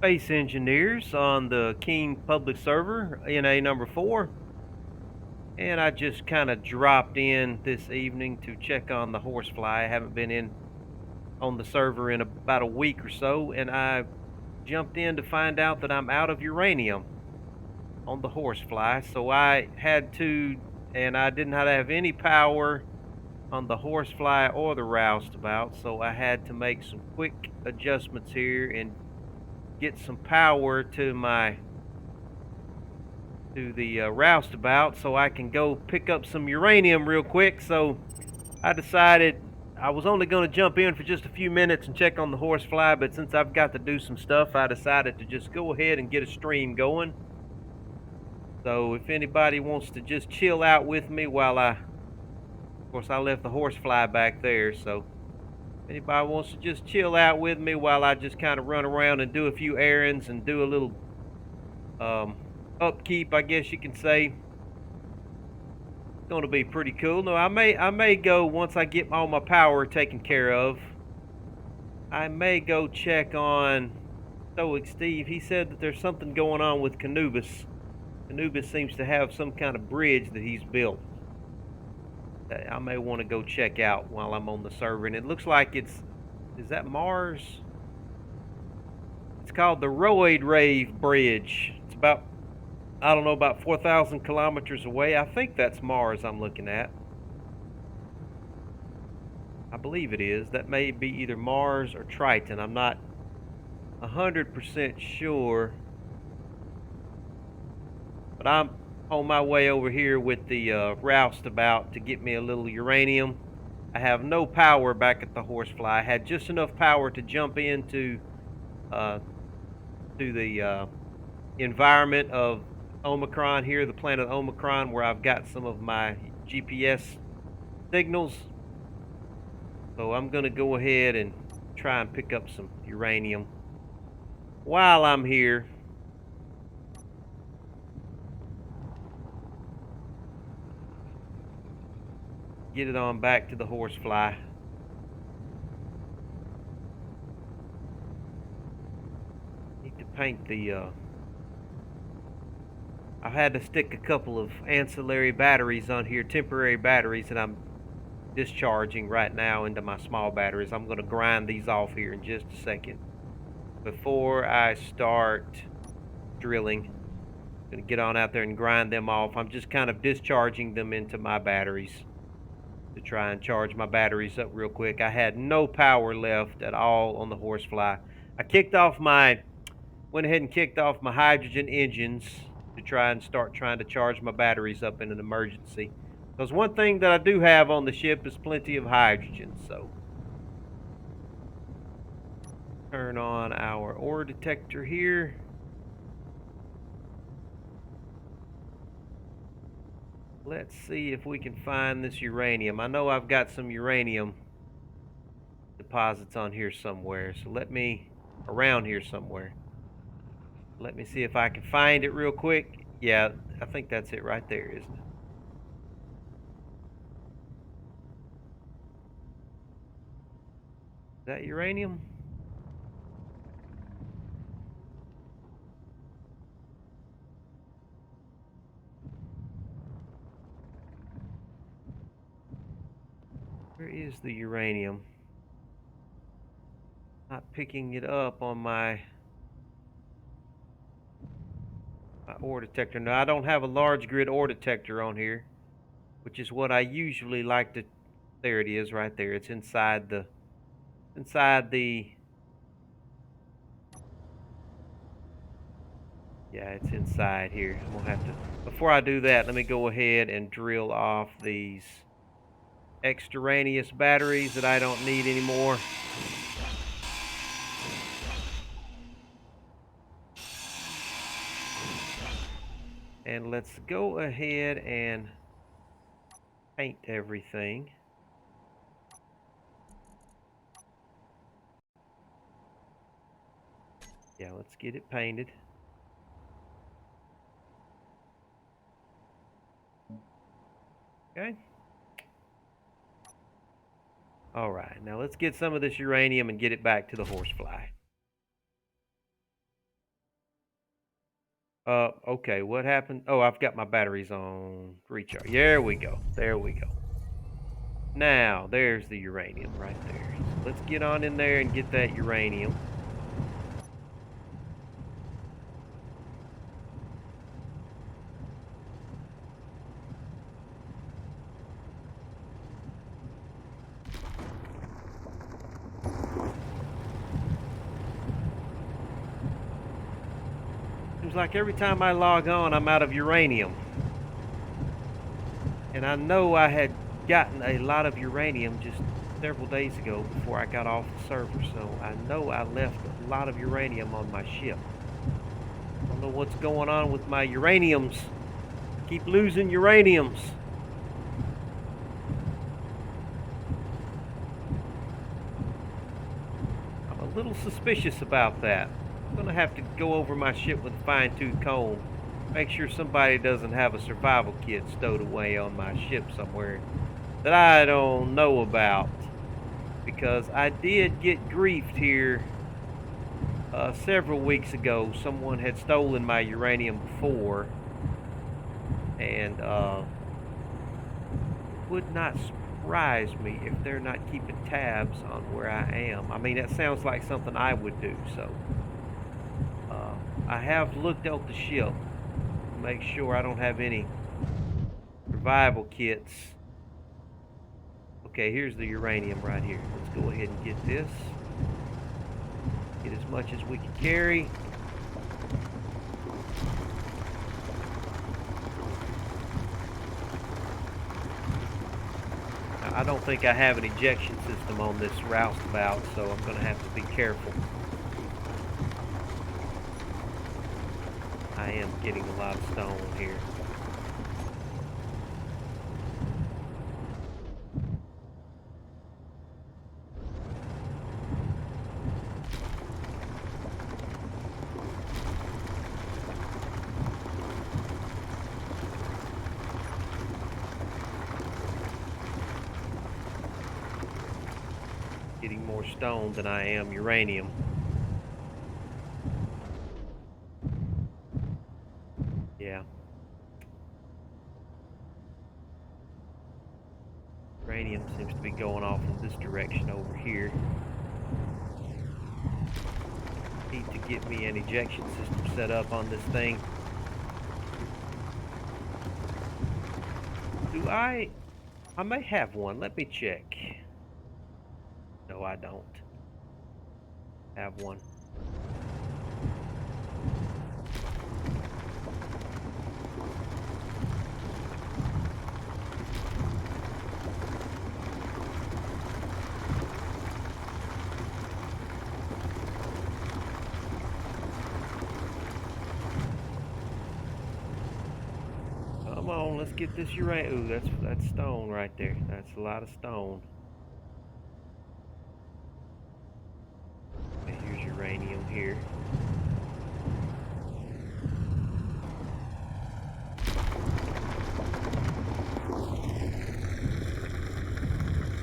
Space engineers on the King public server, NA number 4. And I just kind of dropped in this evening to check on the HorseFly. I haven't been in on the server in about a week or so, and I jumped in to find out that I'm out of uranium on the HorseFly. So I had to, and I did not have any power on the HorseFly or the roustabout, so I had to make some quick adjustments here and get some power to the roustabout so I can go pick up some uranium real quick. So I decided I was only going to jump in for just a few minutes and check on the HorseFly, but since I've got to do some stuff, I decided to just go ahead and get a stream going. So if anybody wants to just chill out with me while of course I left the HorseFly back there, so if anybody wants to just chill out with me while I just kind of run around and do a few errands and do a little upkeep, I guess you can say. It's going to be pretty cool. No, I may go once I get all my power taken care of. I may go check on Stoic Steve. He said that there's something going on with Canubis. Canubis seems to have some kind of bridge that he's built that I may want to go check out while I'm on the server. And it looks like is that Mars? It's called the Roid Rave Bridge. It's about, I don't know, about 4,000 kilometers away. I think that's Mars I'm looking at. I believe it is. That may be either Mars or Triton. I'm not 100% sure. But I'm on my way over here with the roustabout to get me a little uranium. I have no power back at the HorseFly. I had just enough power to jump into to the environment of Omicron here, the planet Omicron, where I've got some of my GPS signals. So I'm going to go ahead and try and pick up some uranium while I'm here. Get it on back to the HorseFly. Need to paint the I've had to stick a couple of ancillary batteries on here, temporary batteries that I'm discharging right now into my small batteries. I'm going to grind these off here in just a second before I start drilling. I'm going to get on out there and grind them off. I'm just kind of discharging them into my batteries to try and charge my batteries up real quick. I had no power left at all on the HorseFly. I went ahead and kicked off my hydrogen engines to try and start trying to charge my batteries up in an emergency. Because one thing that I do have on the ship is plenty of hydrogen, so. Turn on our ore detector here. Let's see if we can find this uranium. I know I've got some uranium deposits on here somewhere, so around here somewhere. Let me see if I can find it real quick. Yeah, I think that's it right there, isn't it? Is that uranium? Where is the uranium? Not picking it up on my ore detector. No, I don't have a large grid ore detector on here, which is what I usually like to. There it is right there. It's inside the yeah, it's inside here. I'm gonna have to, before I do that, let me go ahead and drill off these extraneous batteries that I don't need anymore. And let's go ahead and paint everything. Yeah, let's get it painted. Okay. All right, now let's get some of this uranium and get it back to the HorseFly. Okay, what happened? Oh, I've got my batteries on recharge. There we go. There we go. Now, there's the uranium right there. So let's get on in there and get that uranium. Seems like every time I log on, I'm out of uranium. And I know I had gotten a lot of uranium just several days ago before I got off the server, so I know I left a lot of uranium on my ship. I don't know what's going on with my uraniums. I keep losing uraniums. I'm a little suspicious about that. I'm gonna have to go over my ship with a fine-tooth comb. Make sure somebody doesn't have a survival kit stowed away on my ship somewhere that I don't know about. Because I did get griefed here several weeks ago. Someone had stolen my uranium before, and it would not surprise me if they're not keeping tabs on where I am. I mean, that sounds like something I would do, so I have looked at the ship to make sure I don't have any survival kits. Okay, here's the uranium right here. Let's go ahead and get this. Get as much as we can carry. Now, I don't think I have an ejection system on this roustabout, so I'm going to have to be careful. I am getting a lot of stone here. Getting more stone than I am uranium. Yeah. Uranium seems to be going off in this direction over here. Need to get me an ejection system set up on this thing. Do I may have one. Let me check. No, I don't have one. Come on, let's get this uranium. Ooh, that's stone right there. That's a lot of stone. Okay, here's uranium here.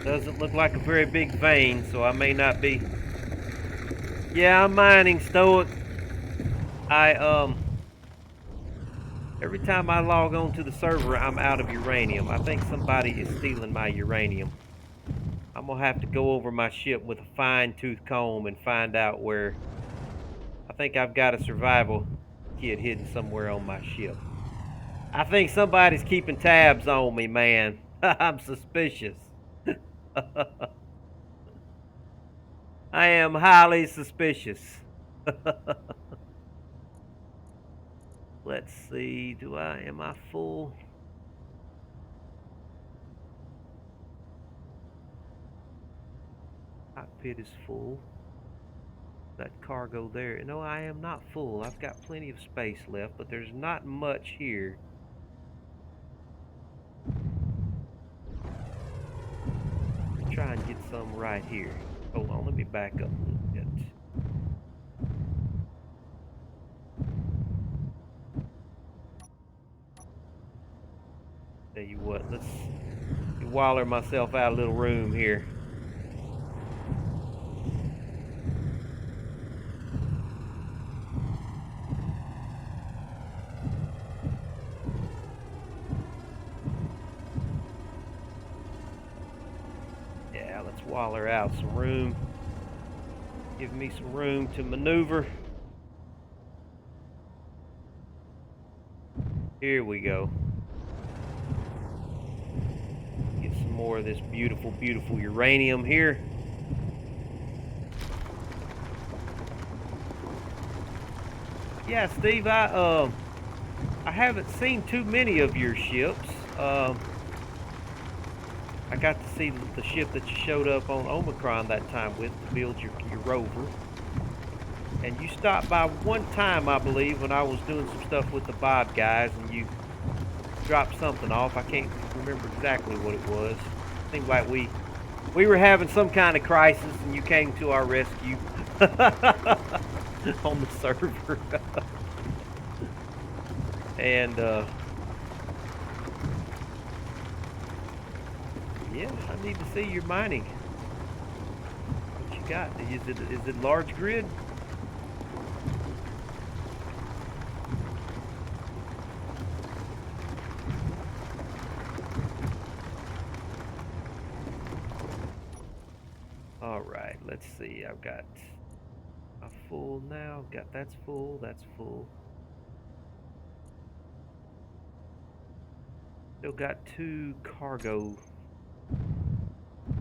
Doesn't look like a very big vein, so I may not be. Yeah, I'm mining, Stoic. Every time I log on to the server, I'm out of uranium. I think somebody is stealing my uranium. I'm gonna have to go over my ship with a fine-tooth comb and find out where. I think I've got a survival kit hidden somewhere on my ship. I think somebody's keeping tabs on me, man. I'm suspicious. I am highly suspicious. Let's see, am I full? Cockpit is full. That cargo there. No, I am not full. I've got plenty of space left, but there's not much here. Try and get some right here. Hold on, let me back up a little bit. Tell you what, let's waller myself out a little room here. squalor out some room. Give me some room to maneuver. Here we go. Get some more of this beautiful, beautiful uranium here. Yeah, Steve, I haven't seen too many of your ships. I got to see the ship that you showed up on Omicron that time with to build your rover. And you stopped by one time, I believe, when I was doing some stuff with the Bob guys, and you dropped something off. I can't remember exactly what it was. It seemed like we were having some kind of crisis, and you came to our rescue on the server. And yeah, I need to see your mining. What you got? Is it large grid? All right, let's see. I've got a full now. Got that's full. That's full. Still got 2 cargo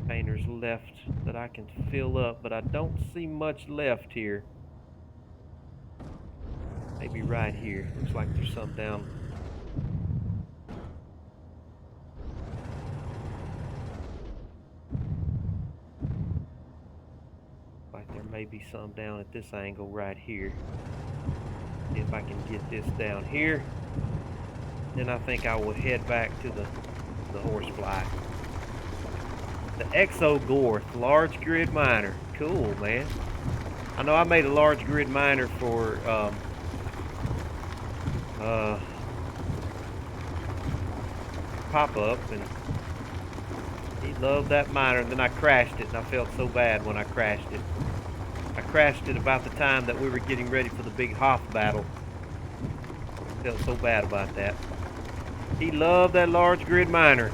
containers left that I can fill up, but I don't see much left here. Maybe right here. Looks like there's some down. Like there may be some down at this angle right here. See if I can get this down here. Then I think I will head back to the HorseFly. The Exogorth large grid miner. Cool, man. I know I made a large grid miner for pop-up, and he loved that miner, and then I crashed it, and I felt so bad when I crashed it. I crashed it about the time that we were getting ready for the big Hoth battle. I felt so bad about that. He loved that large grid miner.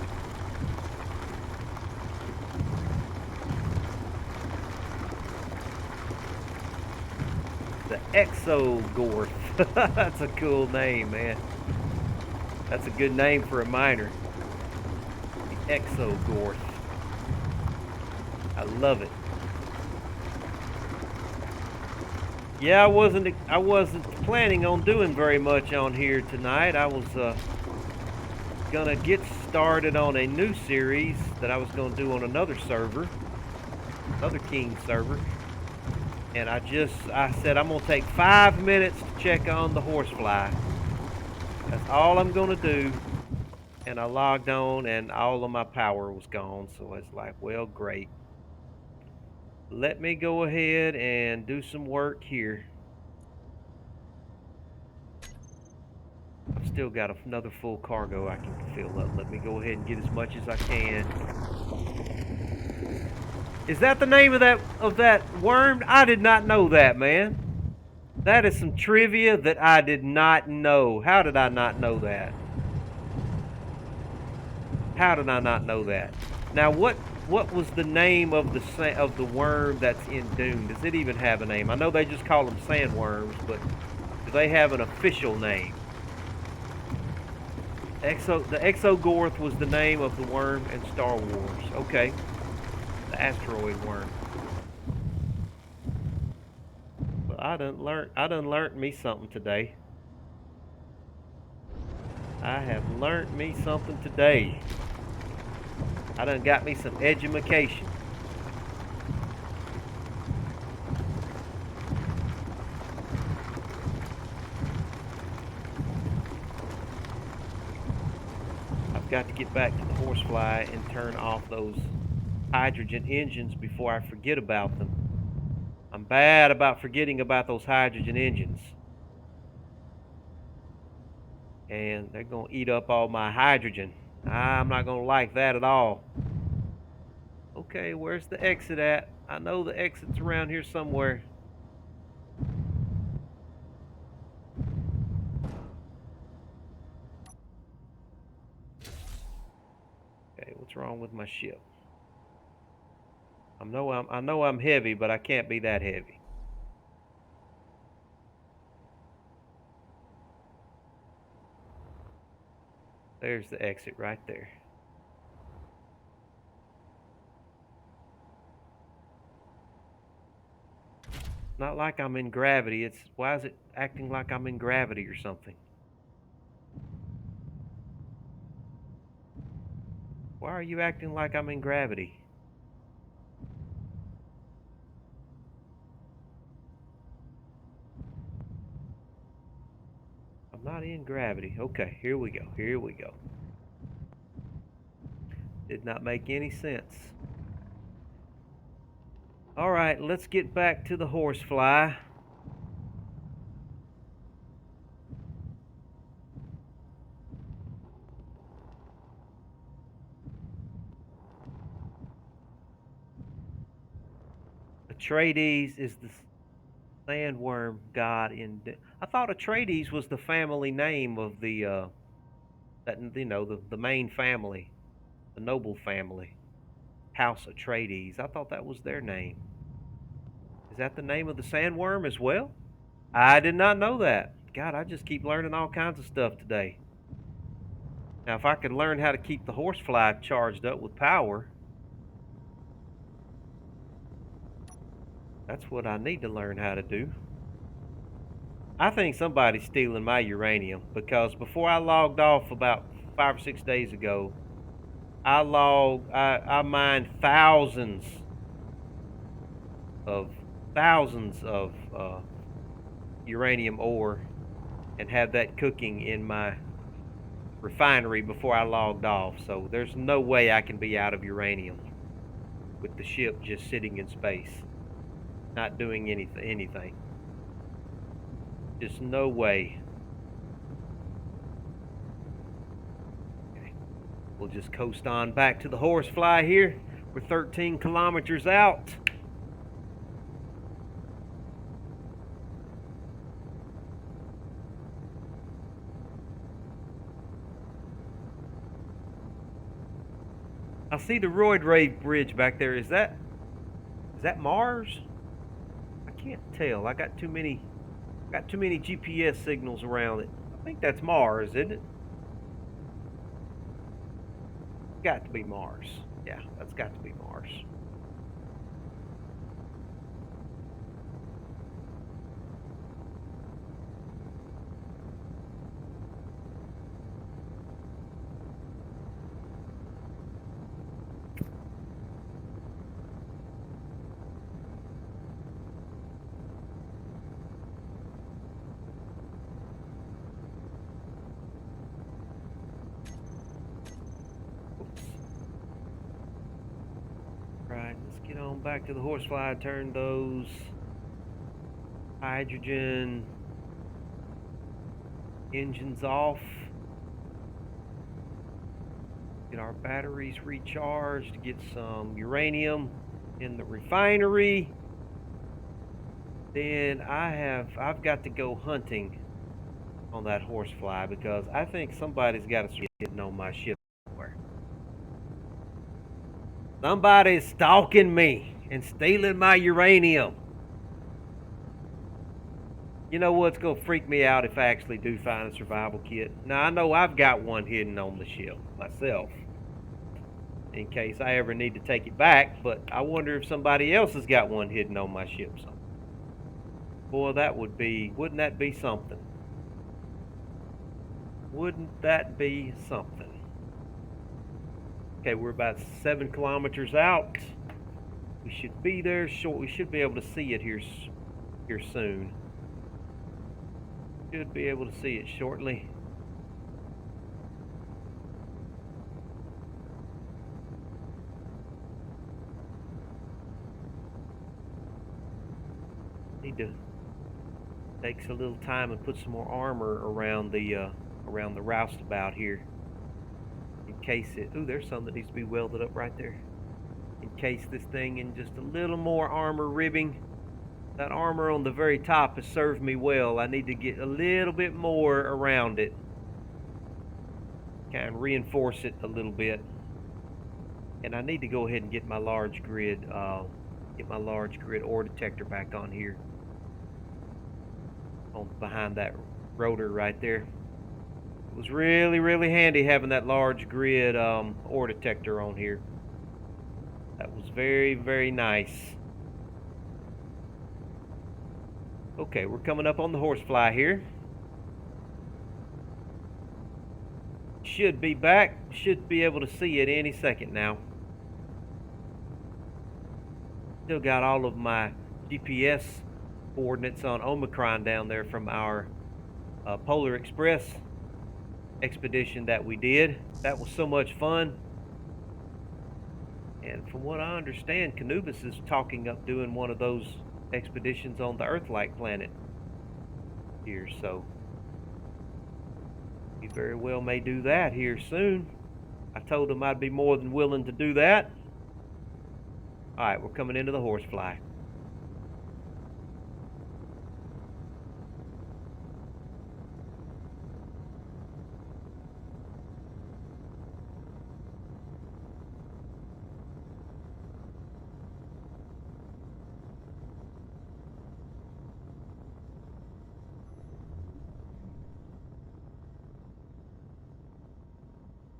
The Exogorth. That's a cool name, man. That's a good name for a miner. The Exogorth. I love it. Yeah, I wasn't planning on doing very much on here tonight. I was gonna get started on a new series that I was gonna do on another server, another King server. And I said I'm gonna take 5 minutes to check on the HorseFly. That's all I'm gonna do. And I logged on and all of my power was gone. So it's like, well, great. Let me go ahead and do some work here. I've still got another full cargo I can fill up. Let me go ahead and get as much as I can. Is that the name of that worm? I did not know that, man. That is some trivia that I did not know. How did I not know that? How did I not know that? Now, what was the name of the worm that's in Dune? Does it even have a name? I know they just call them sandworms, but do they have an official name? The Exogorth was the name of the worm in Star Wars. Okay. The asteroid worm. Well, I done learned me something today. I have learned me something today. I done got me some edumacation. I've got to get back to the HorseFly and turn off those hydrogen engines before I forget about them. I'm bad about forgetting about those hydrogen engines. And they're going to eat up all my hydrogen. I'm not going to like that at all. Okay, where's the exit at? I know the exit's around here somewhere. Okay, what's wrong with my ship? I know I'm heavy, but I can't be that heavy. There's the exit right there. Not like I'm in gravity. It's why is it acting like I'm in gravity or something? Why are you acting like I'm in gravity? I'm not in gravity. Okay, here we go. Here we go. Did not make any sense. All right, let's get back to the HorseFly. Atreides is the sandworm god in. I thought Atreides was the family name of the that the main family, the noble family, House Atreides. I thought that was their name. Is that the name of the sandworm as well? I did not know that. God, I just keep learning all kinds of stuff today. Now, if I could learn how to keep the HorseFly charged up with power, that's what I need to learn how to do. I think somebody's stealing my uranium because before I logged off about 5 or 6 days ago, I mined of thousands of uranium ore and had that cooking in my refinery before I logged off. So there's no way I can be out of uranium with the ship just sitting in space, not doing anything. Just no way. Okay. We'll just coast on back to the HorseFly here. We're 13 kilometers out. I see the Roid Ray Bridge back there. Is that Mars? I can't tell. I got too many GPS signals around it. I think that's Mars, isn't it? Got to be Mars. Yeah, that's got to be Mars. Right, let's get on back to the HorseFly. Turn those hydrogen engines off. Get our batteries recharged. Get some uranium in the refinery. Then I've got to go hunting on that HorseFly because I think somebody's got to getting on my ship somewhere. Somebody's stalking me and stealing my uranium. You know what's going to freak me out if I actually do find a survival kit? Now, I know I've got one hidden on the ship myself in case I ever need to take it back, but I wonder if somebody else has got one hidden on my ship somewhere. Boy, wouldn't that be something? Wouldn't that be something? Okay, we're about 7 kilometers out. We should be there short. We should be able to see it here soon. Should be able to see it shortly. Need to take a little time and put some more armor around the roustabout here. In case there's some that needs to be welded up right there. In case this thing in just a little more armor ribbing. That armor on the very top has served me well. I need to get a little bit more around it. Kind of reinforce it a little bit. And I need to go ahead and get my large grid ore detector back on here, on behind that rotor right there. It was really, really handy having that large grid ore detector on here. That was very, very nice. Okay, we're coming up on the HorseFly here. Should be back. Should be able to see it any second now. Still got all of my GPS coordinates on Omicron down there from our Polar Express expedition that we did. That was so much fun. And from what I understand, Canubis is talking up doing one of those expeditions on the Earth-like planet here, so he very well may do that here soon. I told him I'd be more than willing to do that. All right, we're coming into the HorseFly.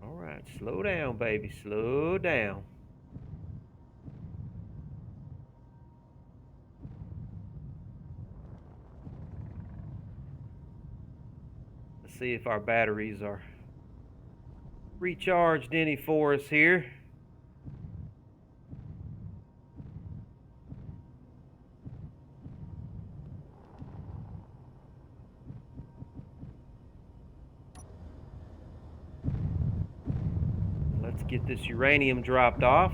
All right, slow down, baby, slow down. Let's see if our batteries are recharged any for us here. Let's get this uranium dropped off.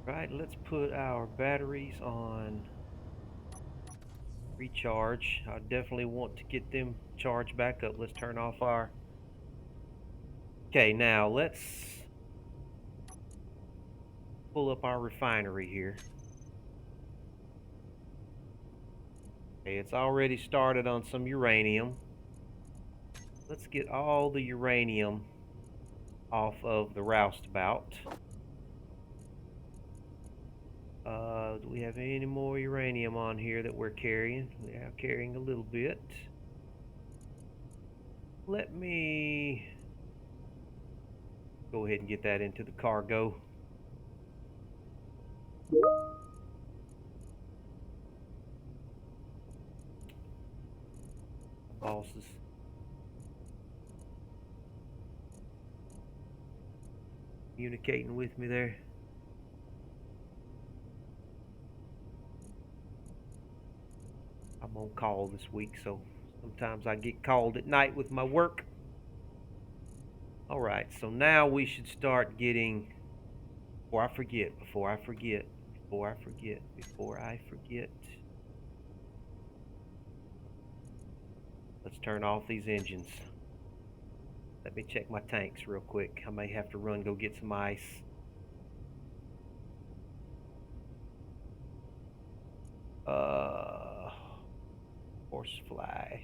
Right, let's put our batteries on recharge. I definitely want to get them charged back up. Let's turn off our... Okay, now let's pull up our refinery here. Okay, it's already started on some uranium. Let's get all the uranium off of the roustabout. Do we have any more uranium on here that we're carrying? We are carrying a little bit. Let me go ahead and get that into the cargo. Bosses. Communicating with me there. I'm on call this week, so sometimes I get called at night with my work. All right, so now we should start getting, before I forget, let's turn off these engines. Let me check my tanks real quick. I may have to run, go get some ice. HorseFly.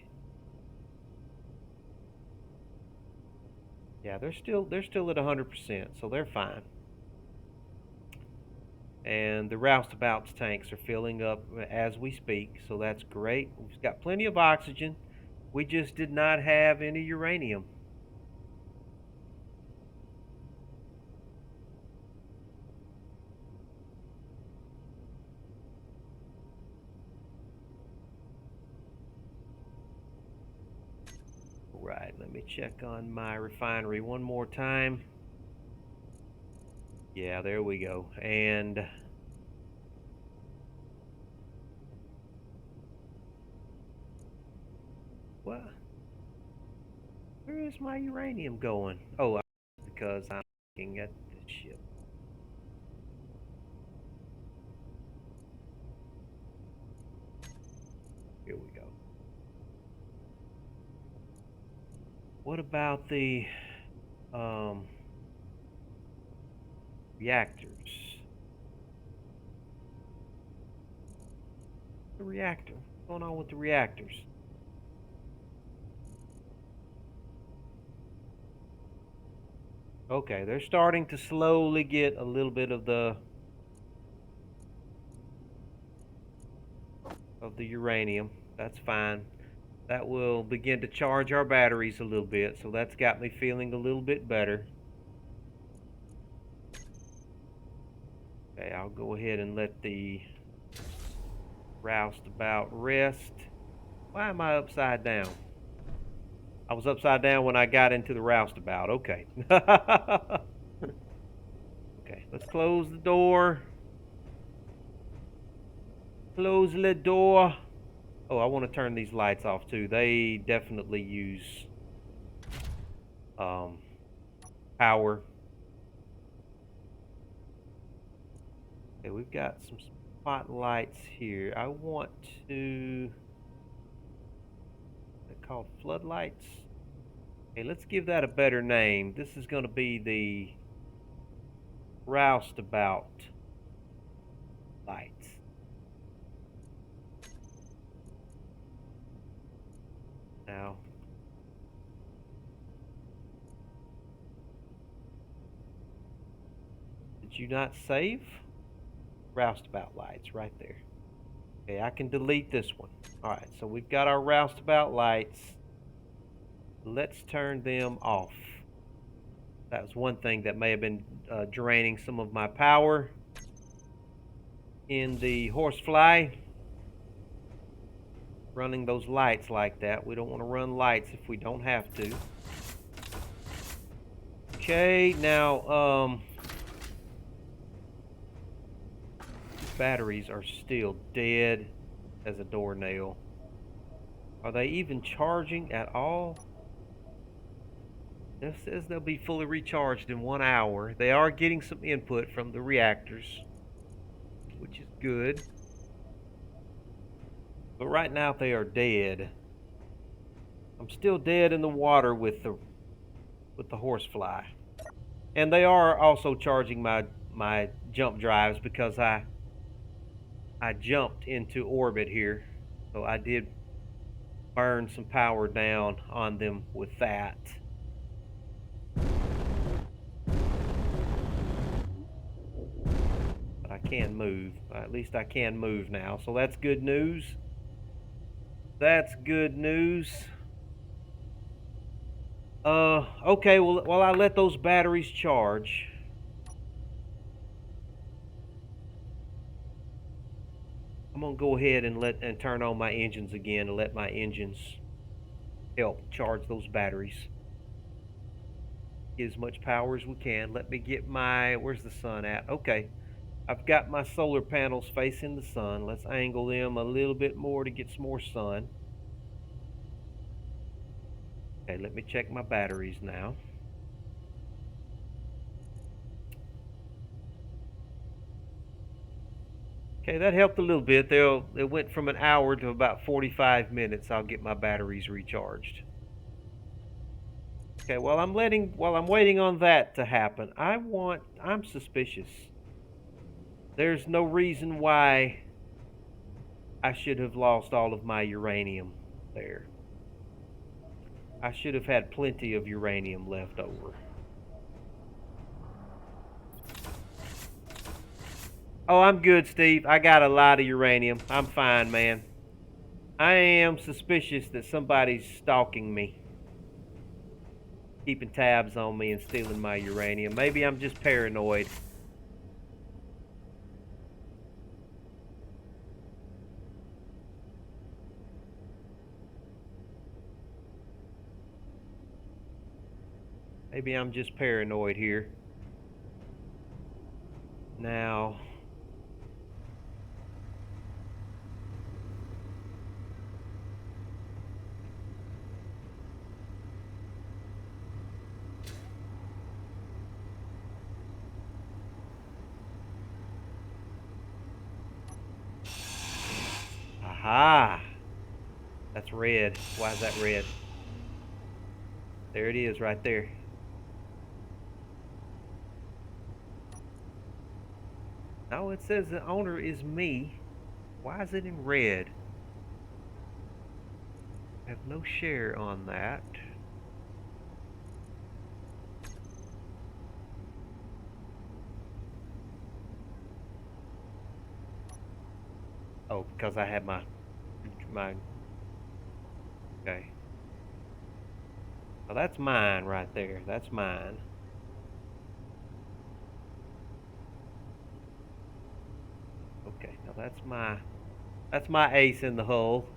Yeah, they're still at 100%, so they're fine. And the roustabout's tanks are filling up as we speak, so that's great. We've got plenty of oxygen. We just did not have any uranium. Right, let let me check on my refinery one more time. Yeah, there we go. And what? Where is my uranium going? Oh, because I'm looking at this ship. Here we go. What about the reactors? The reactor. What's going on with the reactors? Okay, they're starting to slowly get a little bit of the uranium. That's fine. That will begin to charge our batteries a little bit, so that's got me feeling a little bit better. Okay, I'll go ahead and let the roustabout rest. Why am I upside down? I was upside down when I got into the roustabout. Okay. Okay, let's close the door. Close the door. Oh, I want to turn these lights off too. They definitely use power. Okay, we've got some spotlights here. I want to... They're called floodlights. Okay, let's give that a better name. This is going to be the roustabout lights. Now, did you not save? Roustabout lights right there. Okay, I can delete this one. Alright, so we've got our roustabout lights. Let's turn them off. That was one thing that may have been draining some of my power in the HorseFly. Running those lights like that. We don't want to run lights if we don't have to. Okay, now, batteries are still dead as a doornail. Are they even charging at all? It says they'll be fully recharged in 1 hour. They are getting some input from the reactors, which is good. But right now they are dead. I'm still dead in the water with the HorseFly. And they are also charging my jump drives because I jumped into orbit here. So I did burn some power down on them with that. But I can move. At least I can move now. So that's good news. That's good news. Okay, well, while I let those batteries charge, I'm gonna go ahead and turn on my engines again and let my engines help charge those batteries. Get as much power as we can. Let me get my, where's the sun at? Okay, I've got my solar panels facing the sun. Let's angle them a little bit more to get some more sun. Okay, let me check my batteries now. Okay, that helped a little bit. It went from an hour to about 45 minutes. I'll get my batteries recharged. Okay, while I'm waiting on that to happen, I'm suspicious. There's no reason why I should have lost all of my uranium there. I should have had plenty of uranium left over. Oh, I'm good, Steve. I got a lot of uranium. I'm fine, man. I am suspicious that somebody's stalking me, keeping tabs on me and stealing my uranium. Maybe I'm just paranoid. Maybe I'm just paranoid here. Now, aha! That's red. Why is that red? There it is right there. No, it says the owner is me. Why is it in red? I have no share on that. Oh, because I had my okay. Well, that's mine right there. That's mine. Okay, now that's my ace in the hole.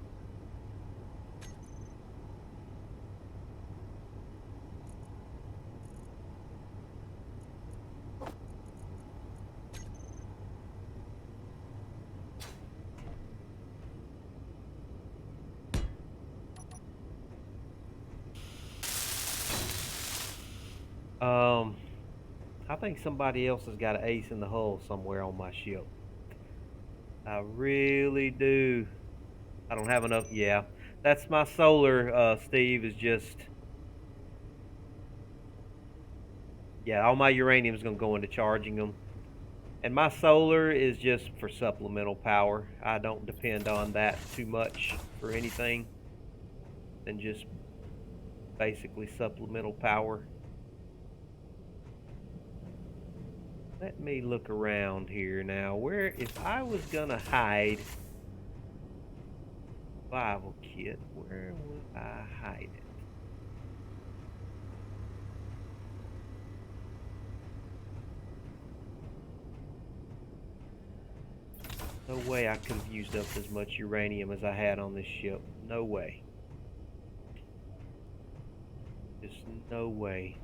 I think somebody else has got an ace in the hole somewhere on my ship. I really do. I don't have enough. Yeah, that's my solar. Steve is just. Yeah, all my uranium is gonna go into charging them, and my solar is just for supplemental power. I don't depend on that too much for anything than just basically supplemental power. Let me look around here now. Where, if I was gonna hide survival kit, where would I hide it? No way I could have used up as much uranium as I had on this ship. No way. Just no way.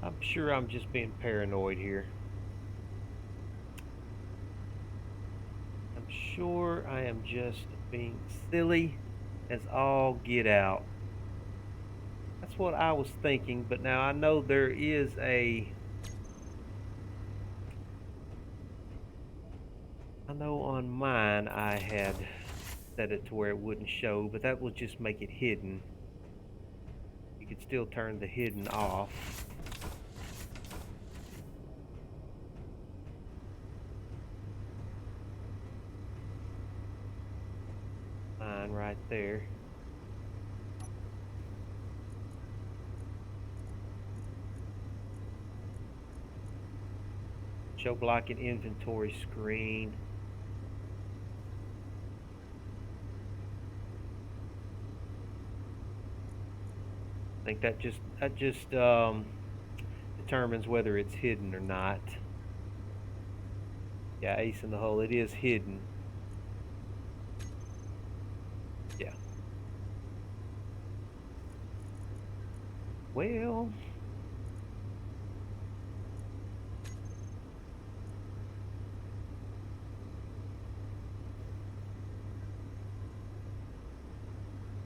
I'm sure I'm just being paranoid here. I'm sure I am just being silly as all get out. That's what I was thinking, but now I know there is a... I know on mine I had set it to where it wouldn't show, but that will just make it hidden. You could still turn the hidden off. Mine right there. Show block and inventory screen. I think that just determines whether it's hidden or not. Yeah, ace in the hole. It is hidden. Yeah. Well,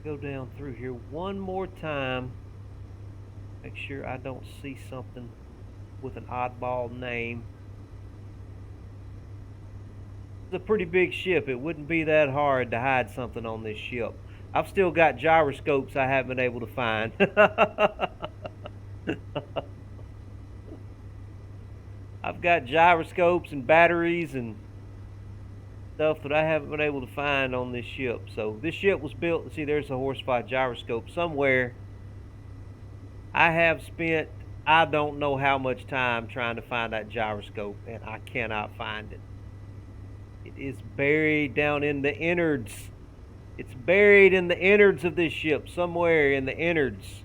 Go down through here one more time. Make sure I don't see something with an oddball name. It's a pretty big ship. It wouldn't be that hard to hide something on this ship. I've still got gyroscopes I haven't been able to find. I've got gyroscopes and batteries and stuff that I haven't been able to find on this ship. So this ship was built, see there's a HorseFly gyroscope somewhere. I have spent, I don't know how much time trying to find that gyroscope, and I cannot find it. It is buried down in the innards. It's buried in the innards of this ship, somewhere in the innards.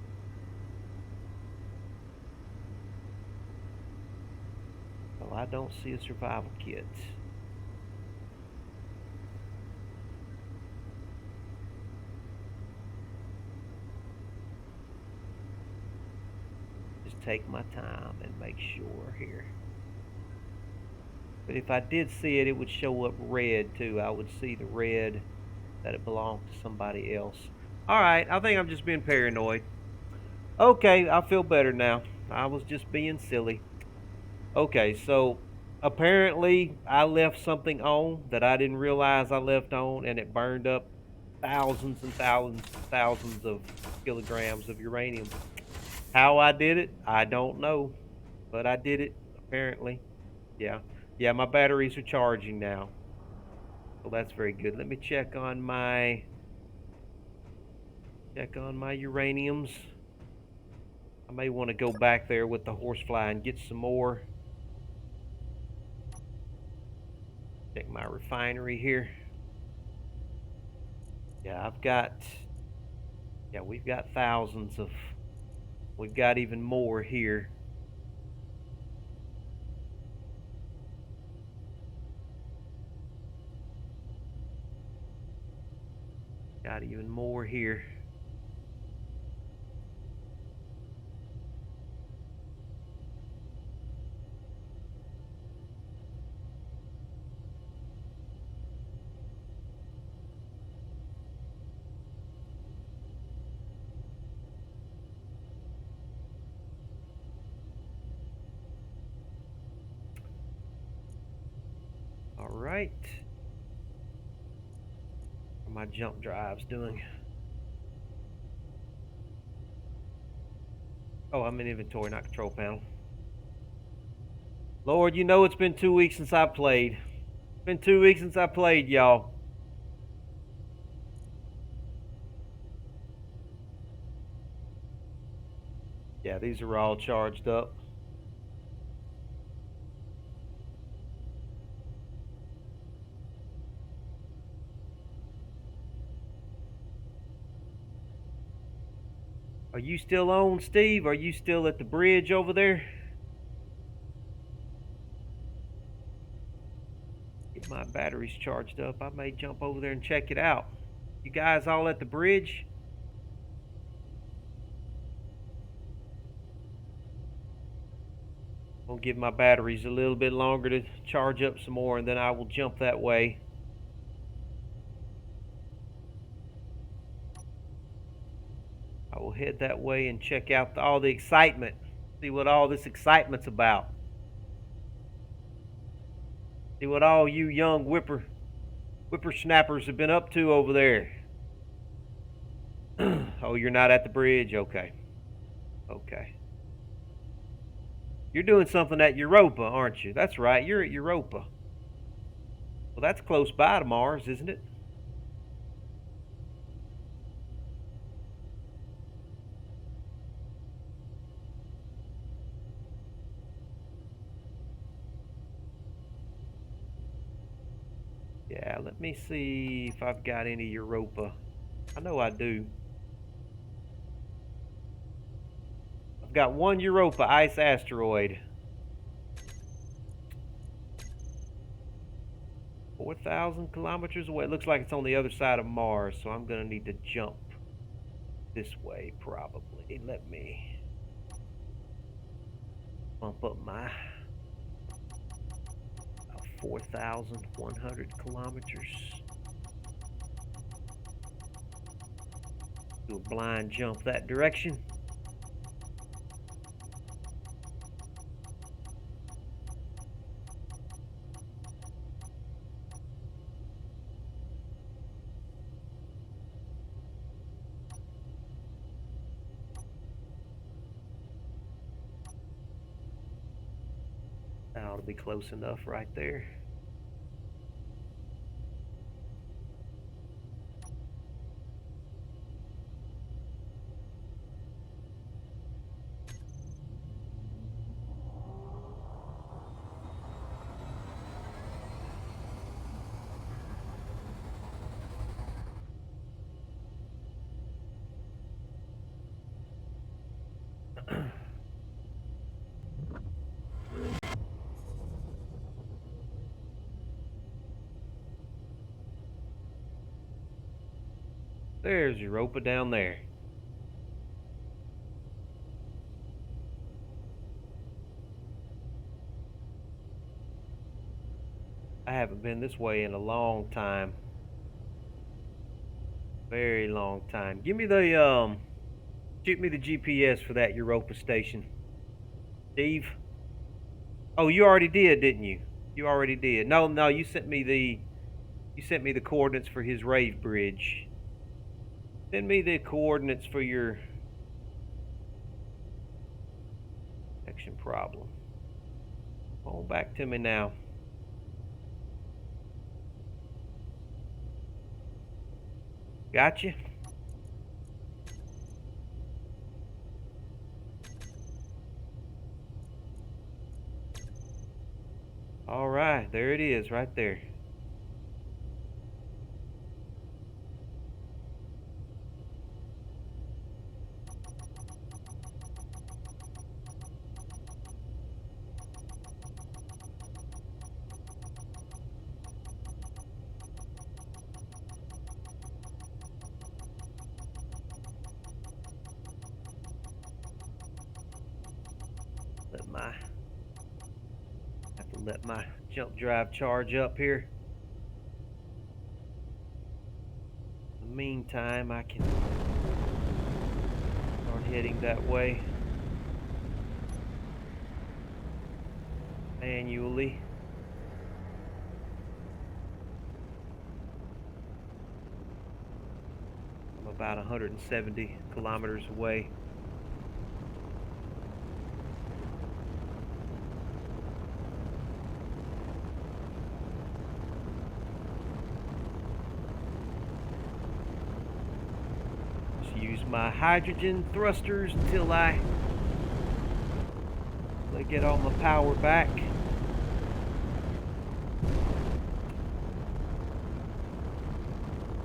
Well, I don't see a survival kit. Just take my time and make sure here. But if I did see it, it would show up red too. I would see the red that it belonged to somebody else. All right, I think I'm just being paranoid. Okay, I feel better now. I was just being silly. Okay, so apparently I left something on that I didn't realize I left on, and it burned up thousands and thousands and thousands of kilograms of uranium. How I did it, I don't know, but I did it apparently. Yeah. Yeah, my batteries are charging now. So that's very good. Let me check on my uraniums. I may want to go back there with the HorseFly and get some more. Check my refinery here. Yeah, we've got thousands of, we've got even more here. Got even more here. All right. How are my jump drives doing? Oh, I'm in inventory, not control panel. Lord, you know it's been 2 weeks since I played. It's been 2 weeks since I played, y'all. Yeah, these are all charged up. Are you still on, Steve? Are you still at the bridge over there? Get my batteries charged up. I may jump over there and check it out. You guys all at the bridge? I'll give my batteries a little bit longer to charge up some more, and then I will jump that way. I will head that way and check out all the excitement. See what all this excitement's about. See what all you young whippersnappers have been up to over there. Oh, you're not at the bridge? Okay. Okay. You're doing something at Europa, aren't you? That's right, you're at Europa. Well, that's close by to Mars, isn't it? Yeah, let me see if I've got any Europa. I know I do. I've got one Europa ice asteroid. 4,000 kilometers away. It looks like it's on the other side of Mars, so I'm going to need to jump this way probably. Let me bump up my 4,100 kilometers. Do a blind jump that direction. That ought to be close enough right there. There's Europa down there. I haven't been this way in a long time. Very long time. Give me the shoot me the GPS for that Europa station. Steve. Oh, you already did, didn't you? You already did. No, you sent me the coordinates for his rave bridge. Send me the coordinates for your connection problem. Come back to me now. Gotcha. All right, there it is, right there. Let my jump drive charge up here. In the meantime, I can start heading that way manually. I'm about 170 kilometers away. Use my hydrogen thrusters until I get all my power back.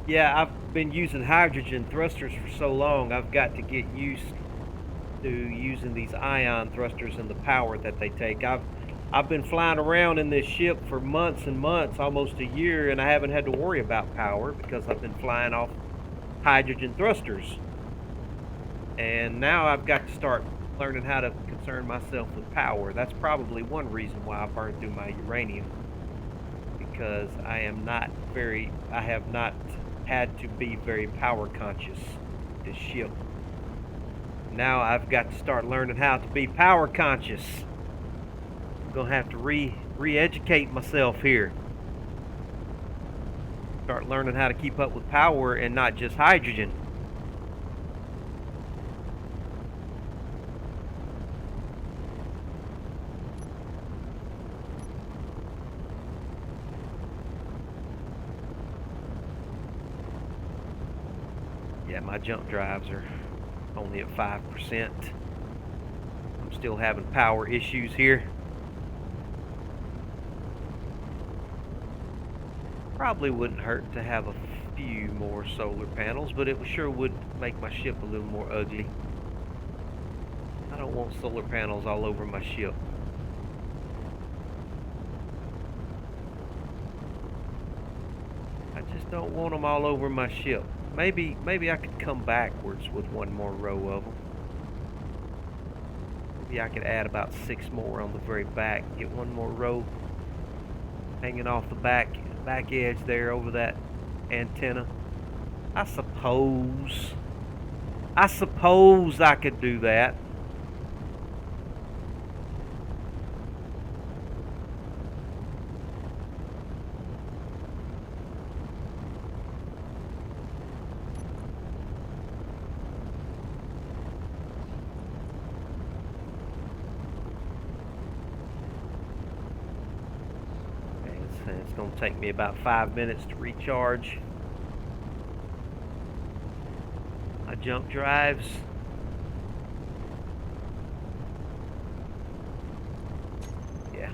Yeah, I've been using hydrogen thrusters for so long, I've got to get used to using these ion thrusters and the power that they take. I've been flying around in this ship for months and months, almost a year, and I haven't had to worry about power because I've been flying off hydrogen thrusters. And now I've got to start learning how to concern myself with power. That's probably one reason why I burned through my uranium, because I have not had to be very power conscious this ship. Now I've got to start learning how to be power conscious. I'm gonna have to re-educate myself here. Start learning how to keep up with power and not just hydrogen. Yeah, my jump drives are only at 5%. I'm still having power issues here. Probably wouldn't hurt to have a few more solar panels, but it sure would make my ship a little more ugly. I don't want solar panels all over my ship. I just don't want them all over my ship. Maybe I could come backwards with one more row of them. Maybe I could add about 6 more on the very back. Get one more row hanging off the back edge there over that antenna. I suppose I suppose I could do that. It's going to take me about 5 minutes to recharge my jump drives. Yeah.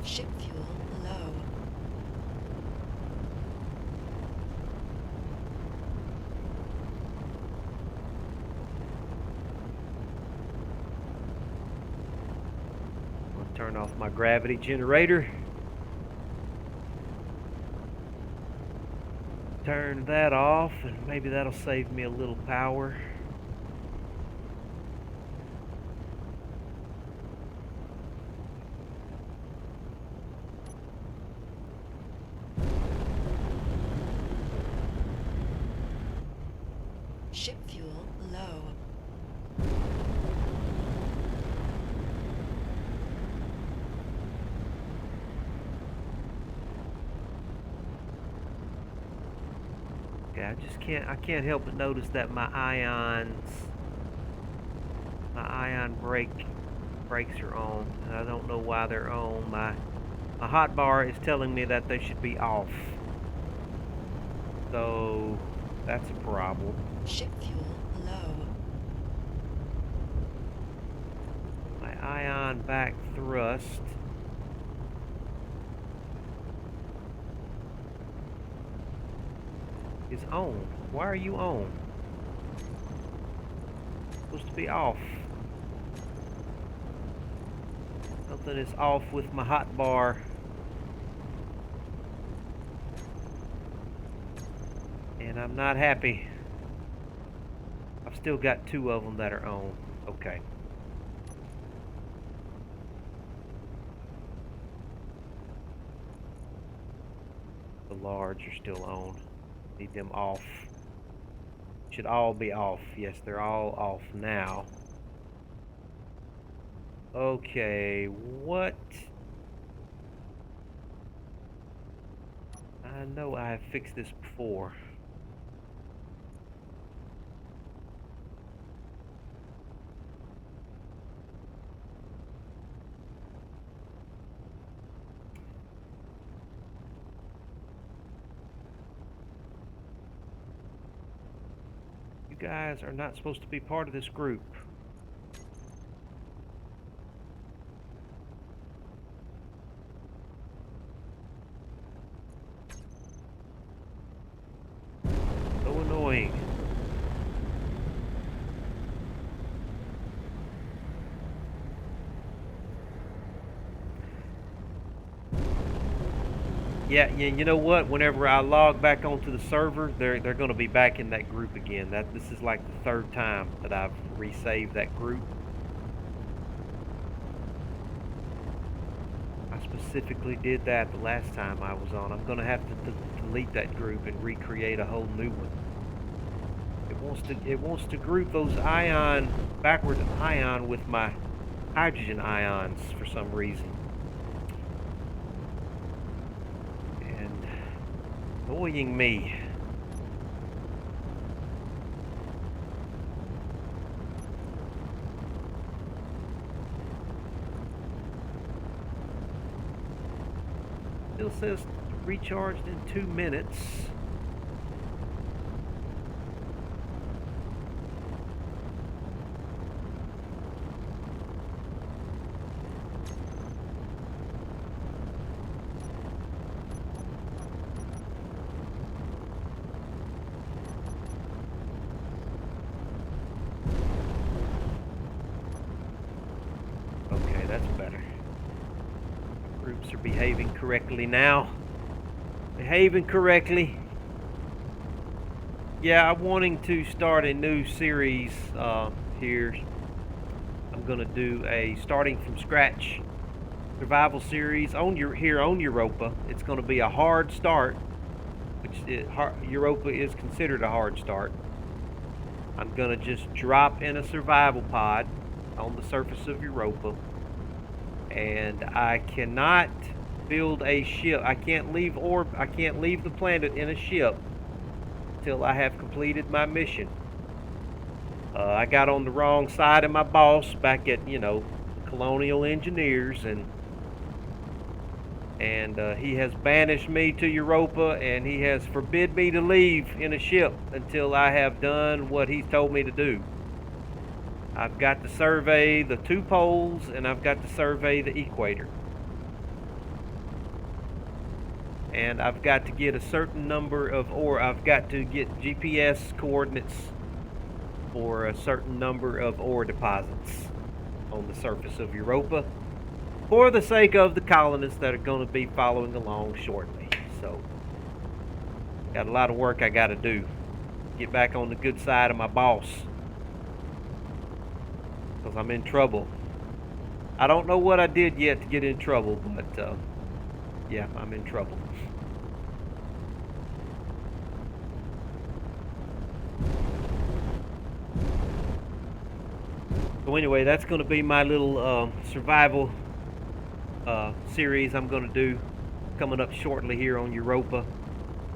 Ship fuel low. I'll turn off my gravity generator. Turn that off, and maybe that'll save me a little power. Ship fuel low. Yeah, I can't help but notice that my ion brakes are on, and I don't know why they're on. My hot bar is telling me that they should be off. So that's a problem. Ship fuel low. My ion back thrust is on. Why are you on? It's supposed to be off. Something is off with my hot bar. And I'm not happy. I've still got 2 of them that are on. Okay. The large are still on. Need them off. Should all be off. Yes, they're all off now. Okay, what? I know I have fixed this before. You guys are not supposed to be part of this group. So annoying. Yeah, you know what? Whenever I log back onto the server, they're going to be back in that group again. This is like the 3rd time that I've resaved that group. I specifically did that the last time I was on. I'm going to have to delete that group and recreate a whole new one. It wants to group those backward ion with my hydrogen ions for some reason. And annoying me. Still says recharged in 2 minutes. Okay, that's better. Groups are behaving correctly now. Behaving correctly. Yeah, I'm wanting to start a new series here. I'm gonna do a starting from scratch survival series on Europa. It's gonna be a hard start, Europa is considered a hard start. I'm gonna just drop in a survival pod on the surface of Europa, and I cannot build a ship. I can't leave the planet in a ship till I have completed my mission. I got on the wrong side of my boss back at, the Colonial Engineers, and he has banished me to Europa, and he has forbid me to leave in a ship until I have done what he's told me to do. I've got to survey the 2 poles, and I've got to survey the equator. And I've got to get a certain number of, I've got to get GPS coordinates for a certain number of ore deposits on the surface of Europa, for the sake of the colonists that are going to be following along shortly. So, got a lot of work I got to do. Get back on the good side of my boss, because I'm in trouble. I don't know what I did yet to get in trouble, but yeah, I'm in trouble. So anyway, that's going to be my little survival series I'm going to do coming up shortly here on Europa.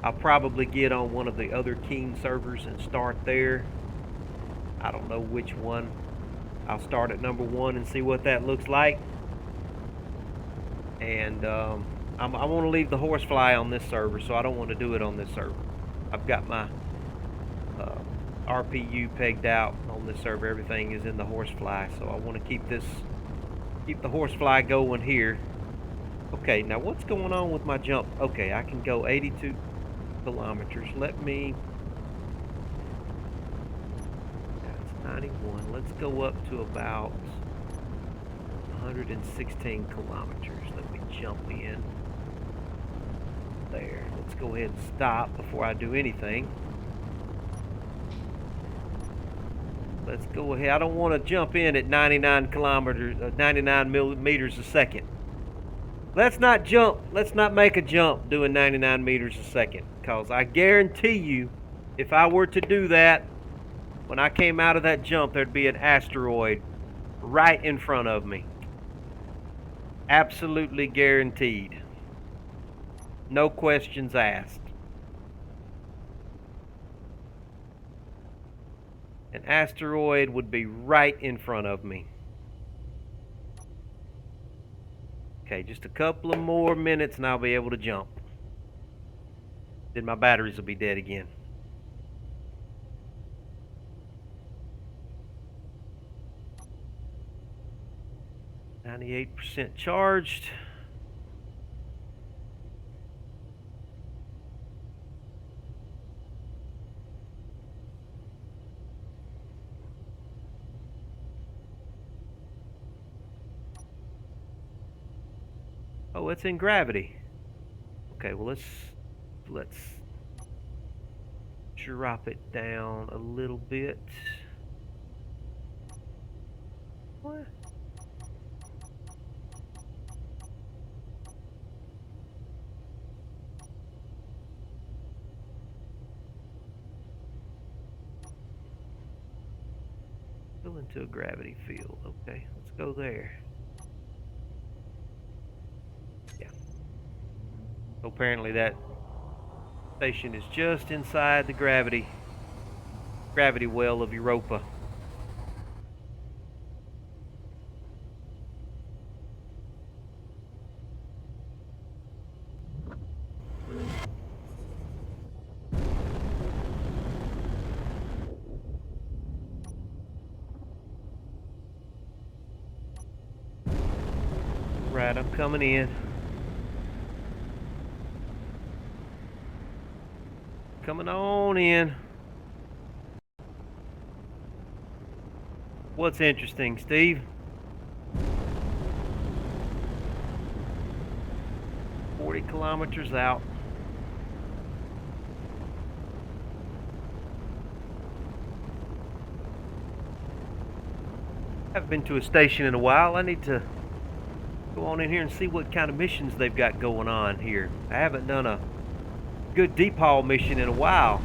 I'll probably get on one of the other Keen servers and start there. I don't know which one. I'll start at number 1 and see what that looks like. And I want to leave the HorseFly on this server, so I don't want to do it on this server. I've got my RPU pegged out on this server. Everything is in the HorseFly, so I want to keep the HorseFly going here. Okay, now what's going on with my jump? Okay, I can go 82 kilometers. That's 91. Let's go up to about 116 kilometers. Let me jump in there. Let's go ahead and stop before I do anything. Let's go ahead. I don't want to jump in at 99 meters a second. Let's not jump. Let's not make a jump doing 99 meters a second, because I guarantee you, if I were to do that, when I came out of that jump, there'd be an asteroid right in front of me. Absolutely guaranteed. No questions asked. An asteroid would be right in front of me. Okay, just a couple of more minutes and I'll be able to jump. Then my batteries will be dead again. %98 charged. Oh, it's in gravity. Okay, well let's drop it down a little bit. What? Go into a gravity field. Okay, let's go there. Yeah. So apparently that station is just inside the gravity well of Europa. Right, I'm coming in. Coming on in. What's interesting, Steve? 40 kilometers out. Haven't been to a station in a while. I need to go on in here and see what kind of missions they've got going on here. I haven't done a good deep haul mission in a while.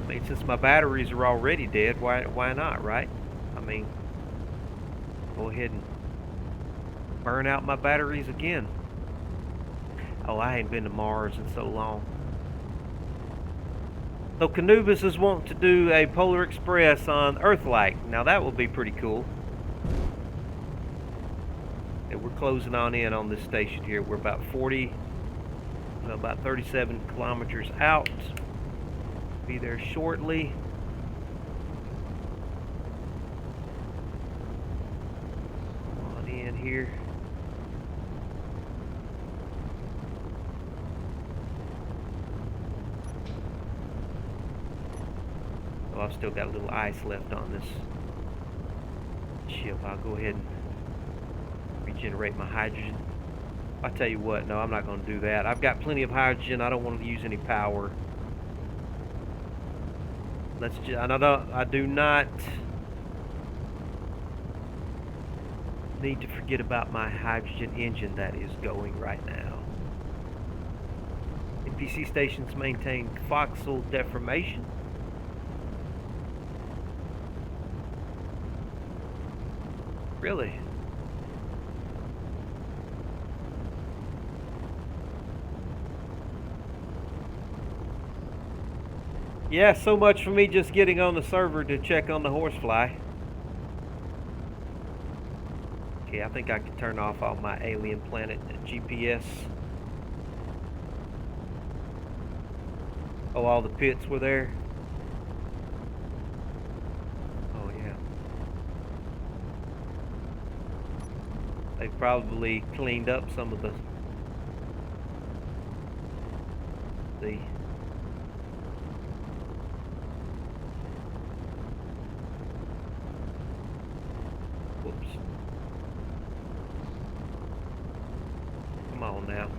I mean, since my batteries are already dead, why not, right? I mean, go ahead and burn out my batteries again. Oh, I ain't been to Mars in so long. So Canubis is wanting to do a Polar Express on Earth-like. Now that will be pretty cool. And we're closing on in on this station here. We're about 37 kilometers out. Be there shortly. Come on in here. Oh, I've still got a little ice left on this ship. I'll go ahead and regenerate my hydrogen. I'll tell you what, no, I'm not going to do that. I've got plenty of hydrogen. I don't want to use any power. I do not need to forget about my hydrogen engine that is going right now. NPC stations maintain voxel deformation. Really? Yeah, so much for me just getting on the server to check on the HorseFly. Okay, I think I can turn off all my alien planet GPS. Oh, all the pits were there? Oh, yeah. They probably cleaned up some of the whoops. Come on now.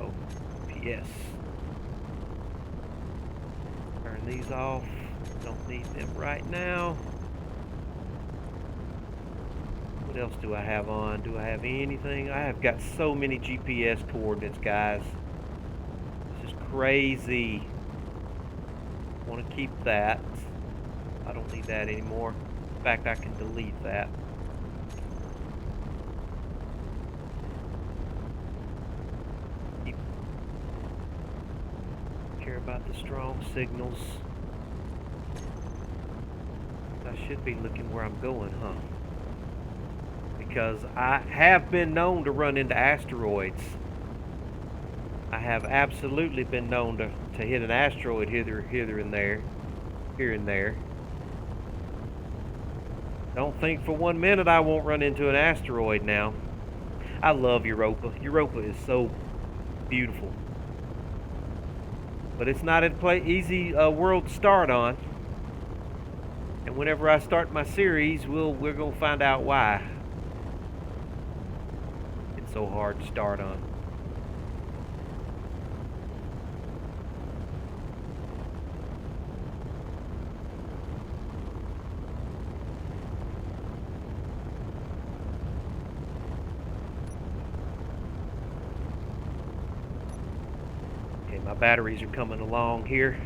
Oh, PS. Turn these off. Don't need them right now. What else do I have on? Do I have anything? I have got so many GPS coordinates, guys. This is crazy. I want to keep that. I don't need that anymore. In fact, I can delete that. Care about the strong signals. I should be looking where I'm going, huh? Because I have been known to run into asteroids. I have absolutely been known to hit an asteroid here and there. Don't think for 1 minute I won't run into an asteroid now. I love Europa. Europa is so beautiful. But it's not an easy world to start on. And whenever I start my series, we're going to find out why it's so hard to start on. Okay, my batteries are coming along here.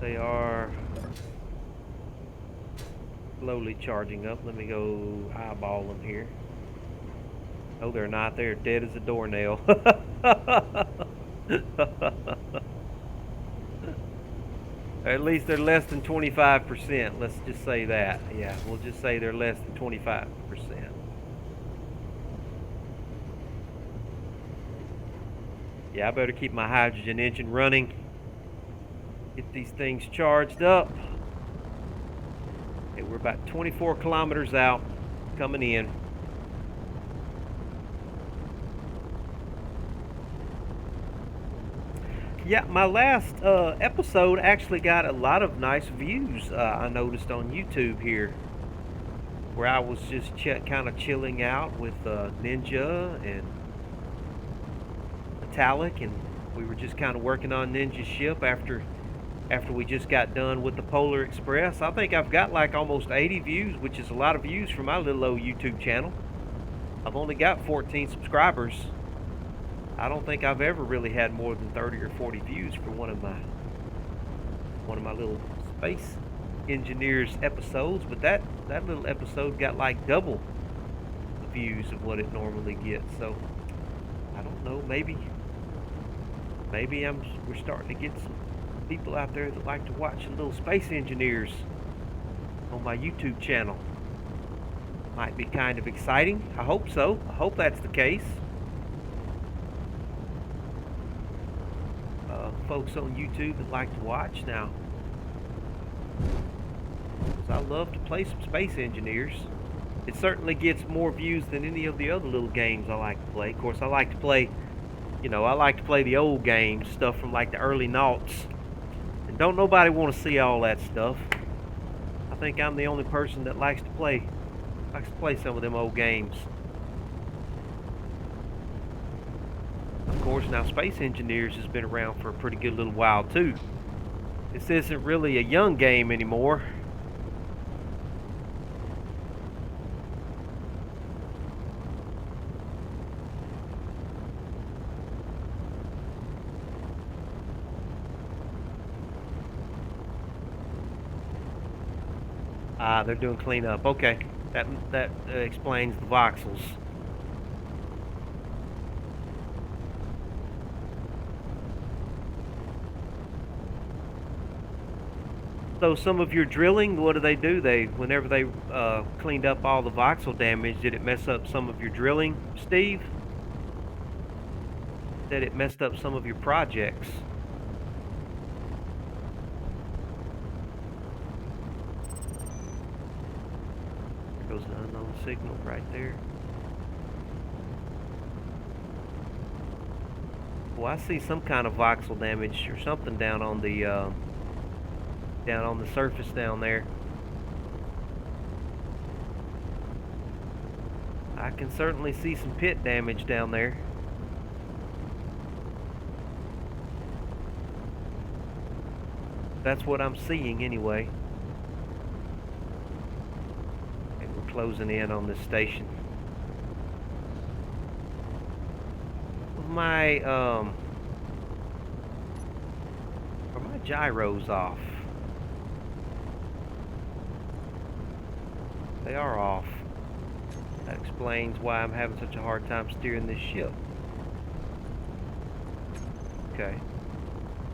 They are slowly charging up. Let me go eyeball them here. Oh, they're not. They're dead as a doornail. At least they're less than 25%. Let's just say that. Yeah, we'll just say they're less than 25%. Yeah, I better keep my hydrogen engine running. Get these things charged up. Okay, we're about 24 kilometers out, coming in. Yeah, my last episode actually got a lot of nice views. I noticed on YouTube here, where I was just kind of chilling out with Ninja and Metallic, and we were just kind of working on Ninja's ship after after we just got done with the Polar Express. I think I've got like almost 80 views, which is a lot of views for my little old YouTube channel. I've only got 14 subscribers. I don't think I've ever really had more than 30 or 40 views for one of my little space engineers episodes, but that little episode got like double the views of what it normally gets. So I don't know, maybe we're starting to get some people out there that like to watch little space engineers on my YouTube channel. Might be kind of exciting. I hope so. I hope that's the case. Folks on YouTube that like to watch now. I love to play some space engineers. It certainly gets more views than any of the other little games I like to play. Of course, I like to play, I like to play the old games, stuff from like the early noughts. And don't nobody want to see all that stuff. I think I'm the only person that likes to play some of them old games. Of course, now Space Engineers has been around for a pretty good little while too. This isn't really a young game anymore. Ah, they're doing cleanup. Okay, that explains the voxels. So some of your drilling, what do? Whenever they cleaned up all the voxel damage, did it mess up some of your drilling, Steve? Said it messed up some of your projects. There goes an unknown signal right there. Well, I see some kind of voxel damage or something down on the surface down there. I can certainly see some pit damage down there. That's what I'm seeing anyway. And we're closing in on this station. Are my gyros off? They are off. That explains why I'm having such a hard time steering this ship. Okay.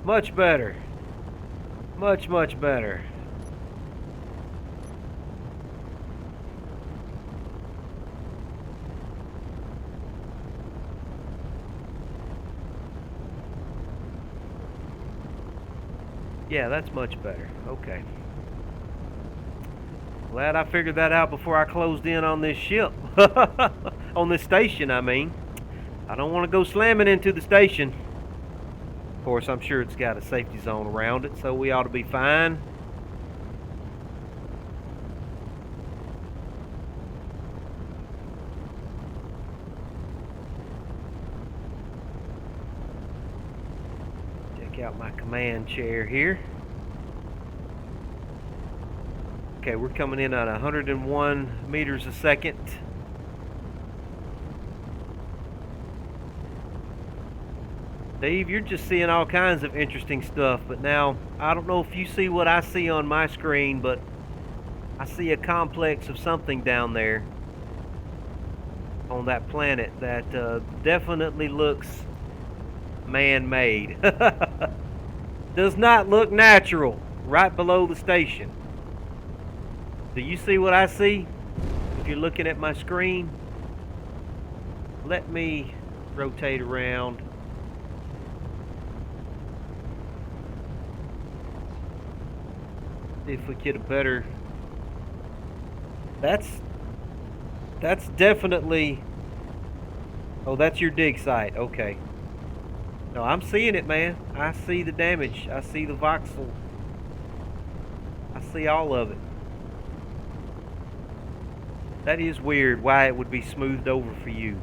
Much better. Much, much better. Yeah, that's much better. Okay. Glad I figured that out before I closed in on this ship. On this station, I mean. I don't want to go slamming into the station. Of course, I'm sure it's got a safety zone around it, so we ought to be fine. Check out my command chair here. Okay, we're coming in at 101 meters a second. Dave, you're just seeing all kinds of interesting stuff, but now, I don't know if you see what I see on my screen, but I see a complex of something down there on that planet that definitely looks man-made. Does not look natural, right below the station. Do you see what I see? If you're looking at my screen, let me rotate around. See if we get a better. That's definitely. Oh, that's your dig site. Okay. No, I'm seeing it, man. I see the damage. I see the voxel. I see all of it. That is weird why it would be smoothed over for you.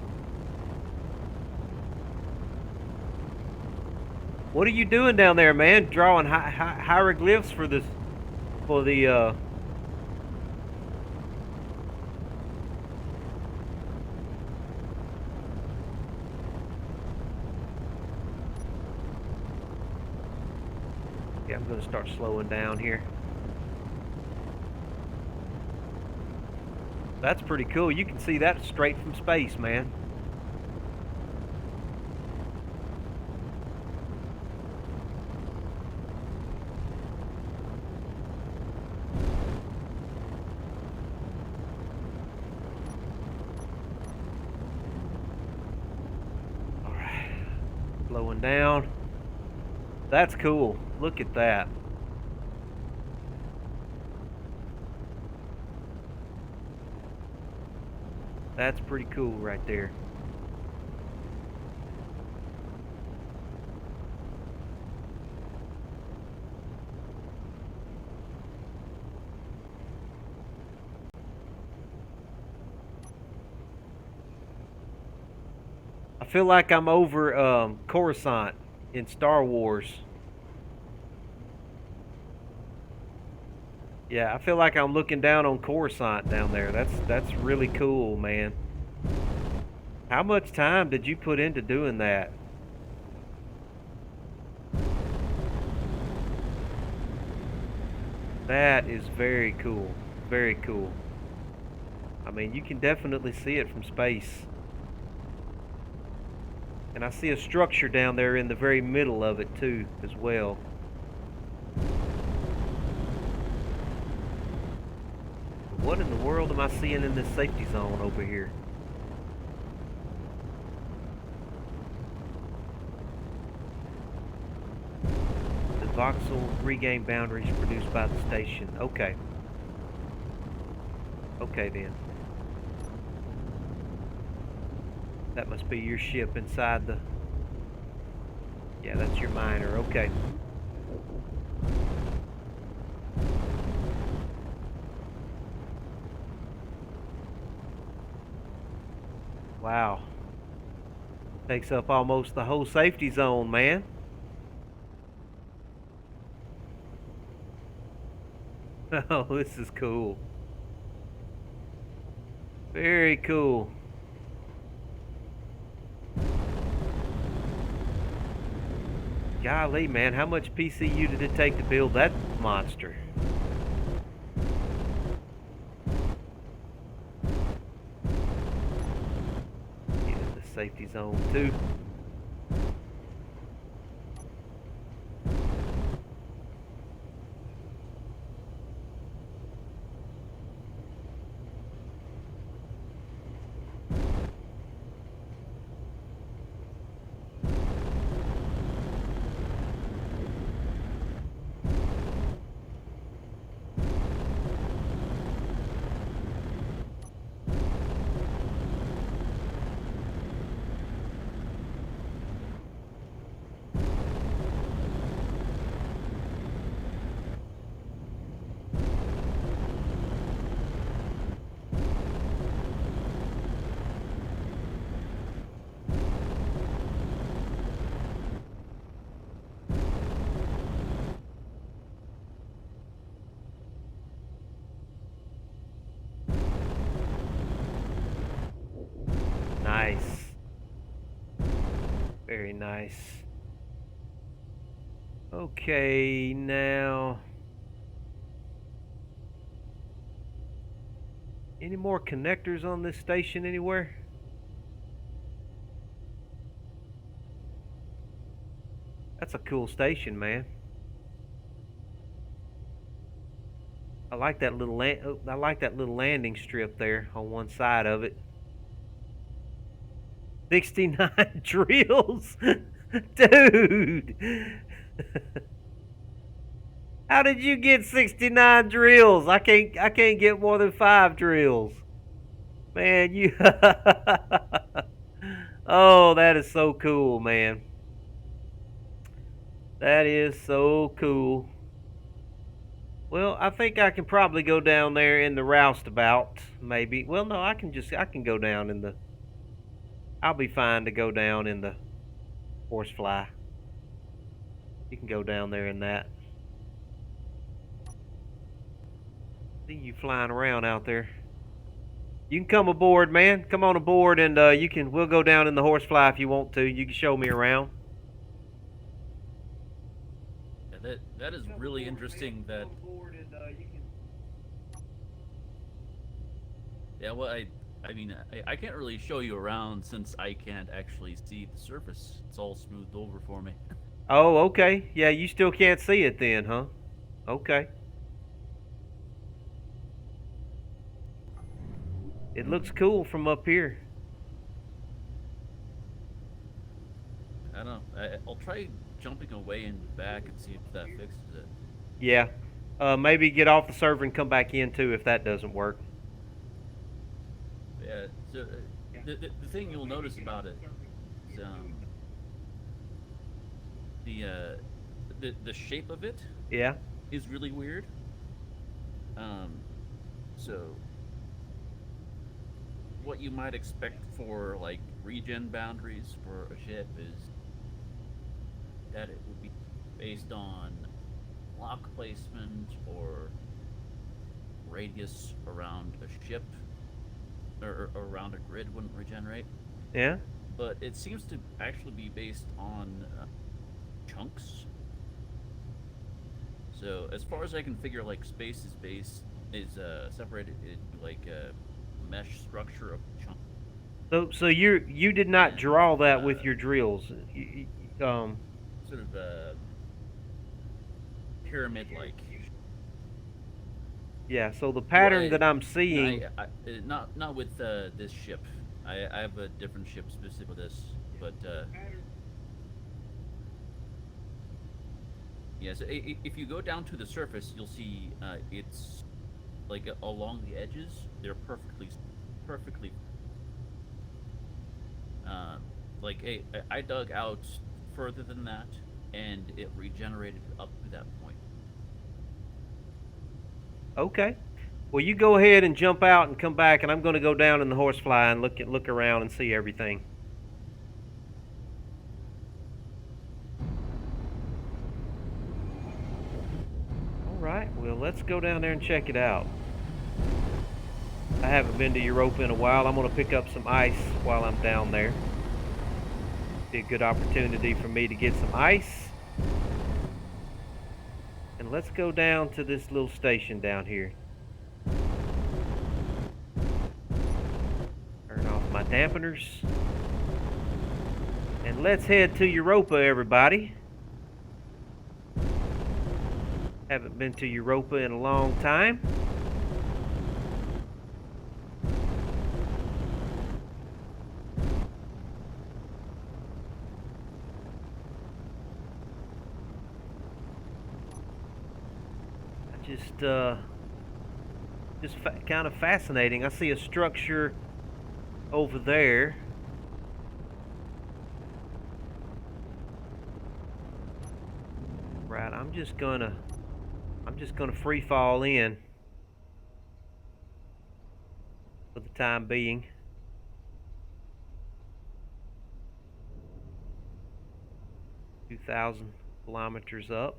What are you doing down there, man? Drawing hieroglyphs for this, for the, yeah, I'm gonna start slowing down here. That's pretty cool. You can see that straight from space, man. All right, slowing down. That's cool. Look at that. That's pretty cool right there. I feel like I'm over Coruscant in Star Wars. Yeah, I feel like I'm looking down on Coruscant down there. That's really cool, man. How much time did you put into doing that? That is very cool. Very cool. I mean, you can definitely see it from space. And I see a structure down there in the very middle of it too, as well. What in the world am I seeing in this safety zone over here? The voxel regain boundaries produced by the station. Okay. Okay then. That must be your ship inside the... Yeah, that's your miner. Okay. Wow. Takes up almost the whole safety zone, man. Oh, this is cool. Very cool. Golly, man, how much PCU did it take to build that monster? Get in the safety zone too. Nice. Very nice. Okay, now... Any more connectors on this station anywhere? That's a cool station, man. I like that little landing strip there on one side of it. 69 drills? Dude! How did you get 69 drills? I can't get more than 5 drills. Man, you Oh, that is so cool, man. That is so cool. Well, I think I can probably go down there in the roustabout, maybe. Well, no, I can go down in the... I'll be fine to go down in the HorseFly. You can go down there in that. See you flying around out there. You can come aboard, man. Come on aboard, and we'll go down in the HorseFly if you want to. You can show me around. Yeah, that is really interesting. That yeah, well, I mean, I can't really show you around since I can't actually see the surface. It's all smoothed over for me. Oh, okay. Yeah, you still can't see it then, huh? Okay. It looks cool from up here. I don't know. I'll try jumping away and back and see if that fixes it. Yeah. Maybe get off the server and come back in too if that doesn't work. Yeah. So the thing you'll notice about it is the uh, the shape of it Yeah. is really weird. Um, so what you might expect for like regen boundaries for a ship is that it would be based on lock placement or radius around a ship or around a grid wouldn't regenerate. Yeah. But it seems to actually be based on chunks. So as far as I can figure, like space is separated into like a mesh structure of chunks. So you did not And draw that with your drills. sort of pyramid like. Yeah. So the Well, pattern that I'm no, seeing. not with this ship. I have a different ship specific for this, but yeah. So if you go down to the surface, you'll see it's like along the edges. They're perfectly. Um, like I dug out further than that, and it regenerated up to that point. Okay. Well, you go ahead and jump out and come back, and I'm going to go down in the HorseFly and look around and see everything. All right. Well, let's go down there and check it out. I haven't been to Europa in a while. I'm going to pick up some ice while I'm down there. Be a good opportunity for me to get some ice. And let's go down to this little station down here. Turn off my dampeners. And let's head to Europa, everybody. Haven't been to Europa in a long time. Just kind of fascinating. I see a structure over there. Right, I'm just gonna free fall in for the time being. 2,000 kilometers up.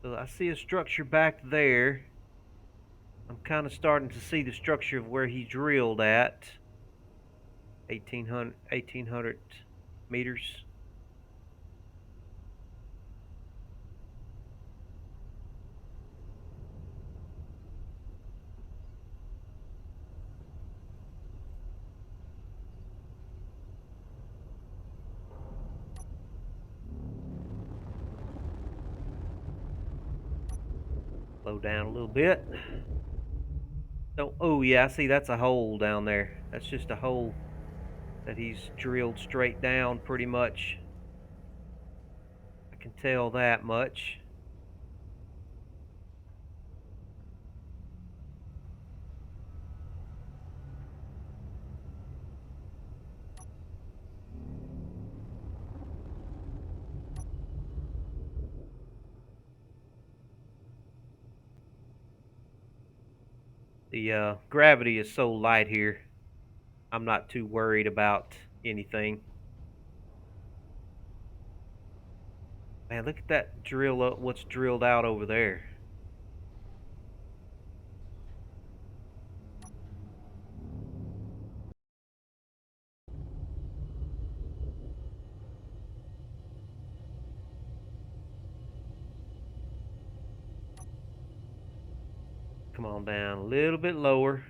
So I see a structure back there. I'm kind of starting to see the structure of where he drilled at. 1,800 meters. Slow down a little bit. Don't. Oh yeah, I see. That's a hole down there. That's just a hole that he's drilled straight down, pretty much. I can tell that much. The gravity is so light here. I'm not too worried about anything. Man, look at that drill up, what's drilled out over there. Come on down a little bit lower.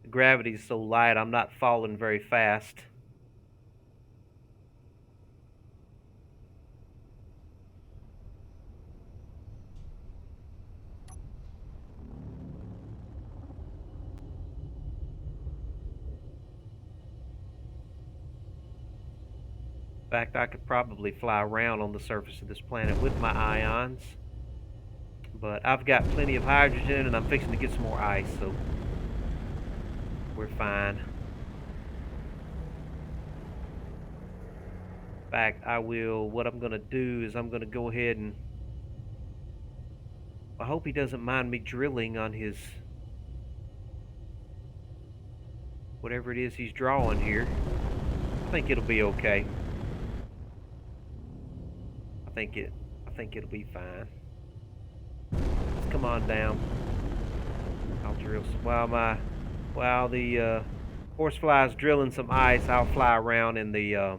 The gravity's so light, I'm not falling very fast. In fact, I could probably fly around on the surface of this planet with my ions. But I've got plenty of hydrogen and I'm fixing to get some more ice, so we're fine. In fact, what I'm going to do is I'm going to go ahead and, I hope he doesn't mind me drilling on his, whatever it is he's drawing here. I think it'll be okay. I think it'll be fine. Let's come on down. I'll drill some, while the HorseFly is drilling some ice, I'll fly around in the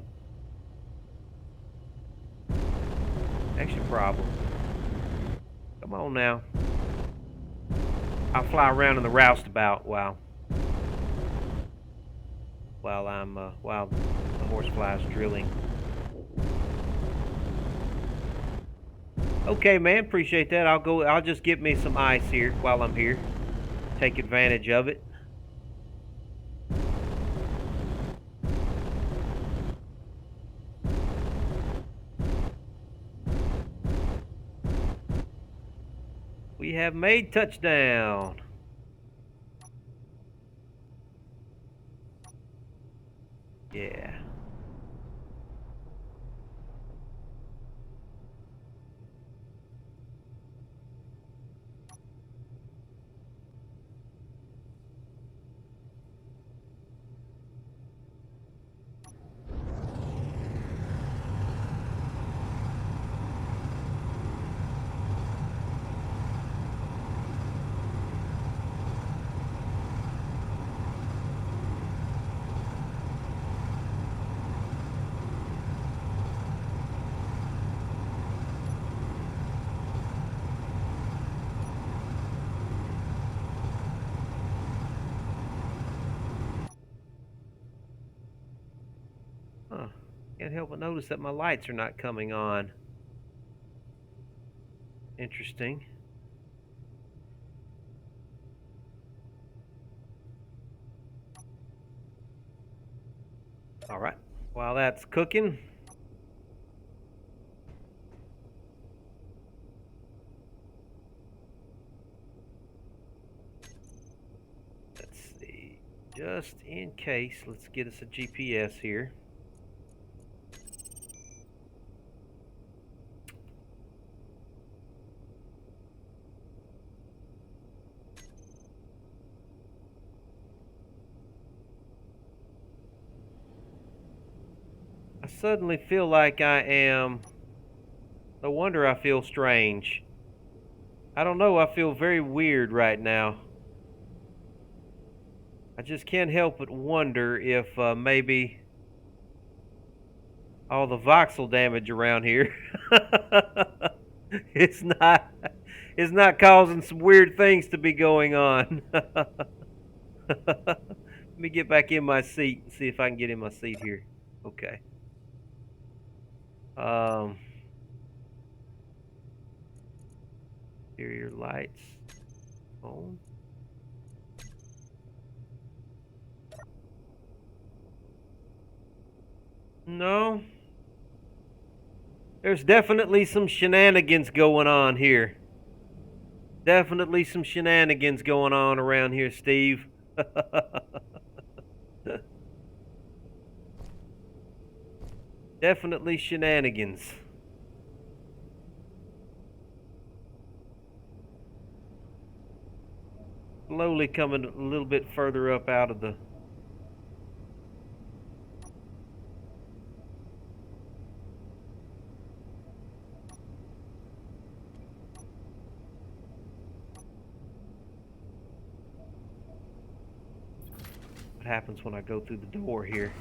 action problem. Come on now. I'll fly around in the roustabout while the HorseFly is drilling. Okay, man, appreciate that. I'll just get me some ice here while I'm here. Take advantage of it. We have made touchdown. Yeah. Huh. Can't help but notice that my lights are not coming on. Interesting. All right. While that's cooking, let's see. Just in case, let's get us a GPS here. I suddenly feel like I am. No wonder I feel strange. I don't know, I feel very weird right now. I just can't help but wonder if maybe all the voxel damage around here it's not causing some weird things to be going on. Let me get back in my seat and see if I can get in my seat here. Okay. Exterior lights on. No. There's definitely some shenanigans going on here. Definitely some shenanigans going on around here, Steve. Definitely shenanigans. slowly coming a little bit further up out of the... What happens when I go through the door here?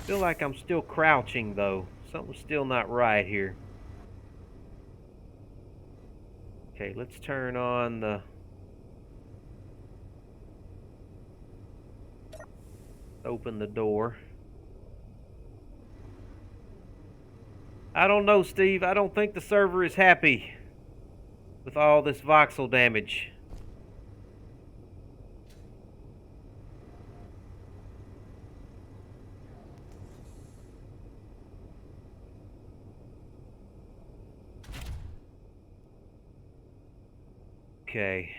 Feel like I'm still crouching though. Something's still not right here. Okay, let's turn on the... Open the door. I don't know, Steve. I don't think the server is happy with all this voxel damage. Okay.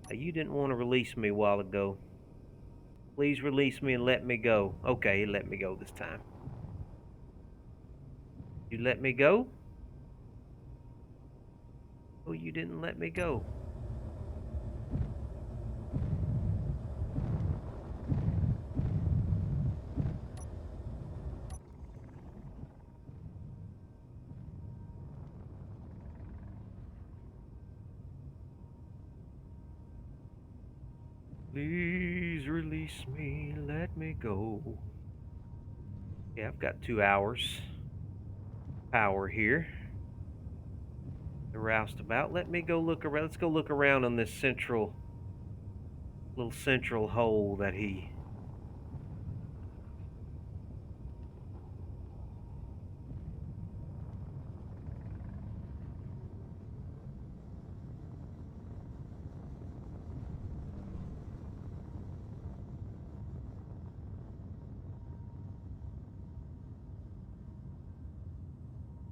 Now, you didn't want to release me a while ago. Please release me and let me go. Okay, he let me go this time. You let me go? Oh, you didn't let me go. Please release me, let me go. Yeah, I've got 2 hours power here. The roustabout. Let me go look around. Let's go look around on this little central hole that he...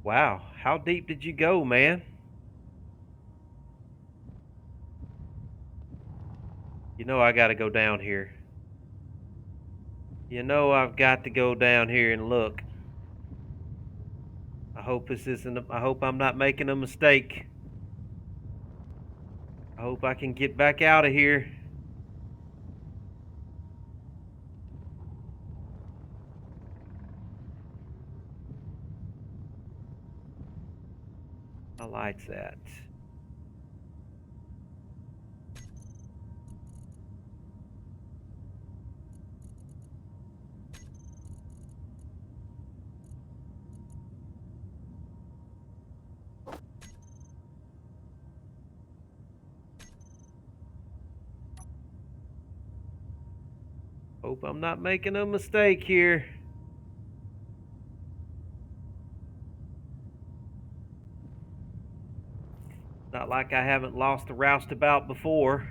Wow, how deep did you go, man? You know I gotta go down here. You know I've got to go down here and look. I hope this isn't... I hope I'm not making a mistake. I hope I can get back out of here. My light's at. Hope I'm not making a mistake here. Not like I haven't lost the roustabout before.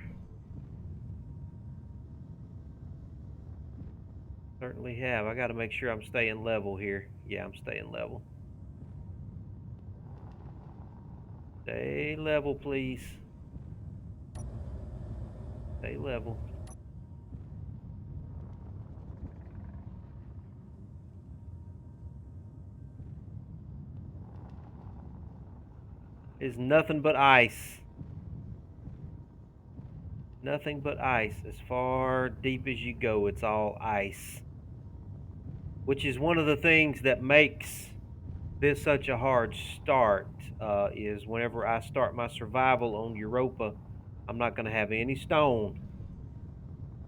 Certainly have. I gotta make sure I'm staying level here. Yeah, I'm staying level. Stay level, please. Stay level. It's nothing but ice. Nothing but ice. As far deep as you go, it's all ice. Which is one of the things that makes this such a hard start, is whenever I start my survival on Europa, I'm not going to have any stone.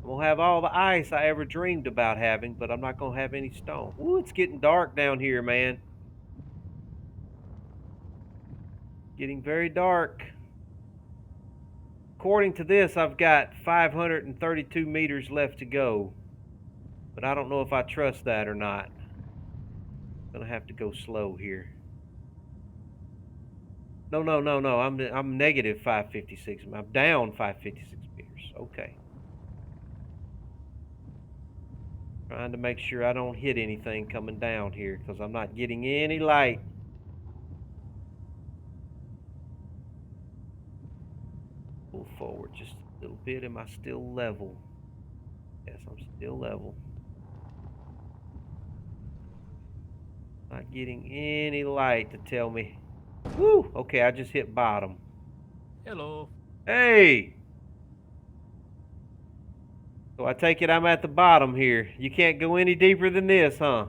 I'm going to have all the ice I ever dreamed about having, but I'm not going to have any stone. Ooh, it's getting dark down here, man. Getting very dark. According to this, I've got 532 meters left to go. But I don't know if I trust that or not. I'm going to have to go slow here. No. I'm negative 556. I'm down 556 meters. Okay. Trying to make sure I don't hit anything coming down here because I'm not getting any light. Pull forward just a little bit. Am I still level? Yes, I'm still level. Not getting any light to tell me. Woo! Okay, I just hit bottom. Hello. Hey! So I take it I'm at the bottom here. You can't go any deeper than this, huh?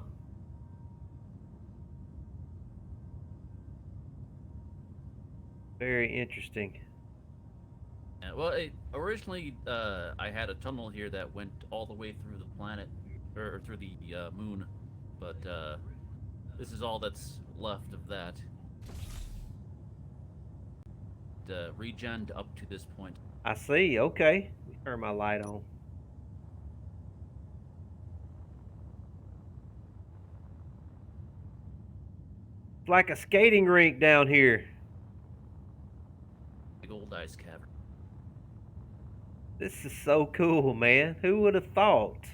Very interesting. Yeah, well, originally I had a tunnel here that went all the way through the planet, or through the moon, but this is all that's left of that. Regened up to this point. I see. Okay. Let me turn my light on. It's like a skating rink down here. Big old ice cavern. This is so cool, man. Who would have thought?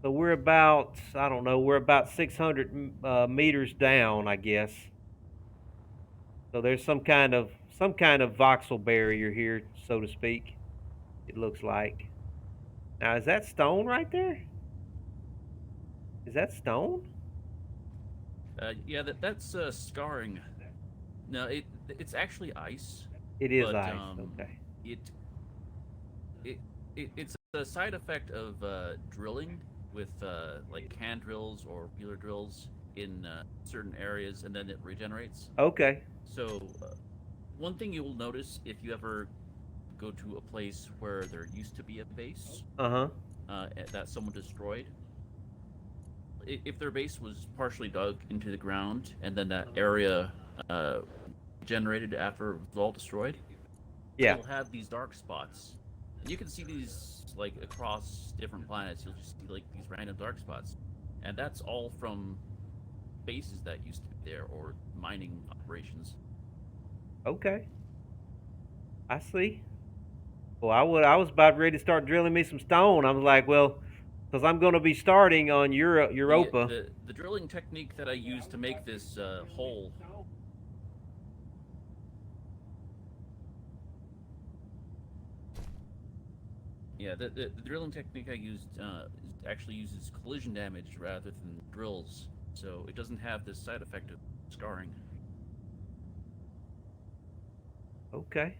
So we're about, I don't know, we're about 600 meters down, I guess. So there's some kind of voxel barrier here, so to speak. It looks like. Now, is that stone right there? Is that stone? Yeah, that's scarring. No, it's actually ice. It is but ice. Okay. it, it's a side effect of drilling with like hand drills or wheeler drills in certain areas, and then it regenerates. Okay. So, one thing you will notice if you ever go to a place where there used to be a base Uh-huh. that someone destroyed, if their base was partially dug into the ground and then that area generated after it was all destroyed, Yeah. you'll have these dark spots. And you can see these like across different planets. You'll just see like these random dark spots, and that's all from bases that used to be there or mining operations. Okay. I see. Well, I was about ready to start drilling me some stone. I was like, well, because I'm going to be starting on Europa. The drilling technique that I used to make this hole. Yeah, the drilling technique I used actually uses collision damage rather than drills, so it doesn't have this side effect of scarring. Okay.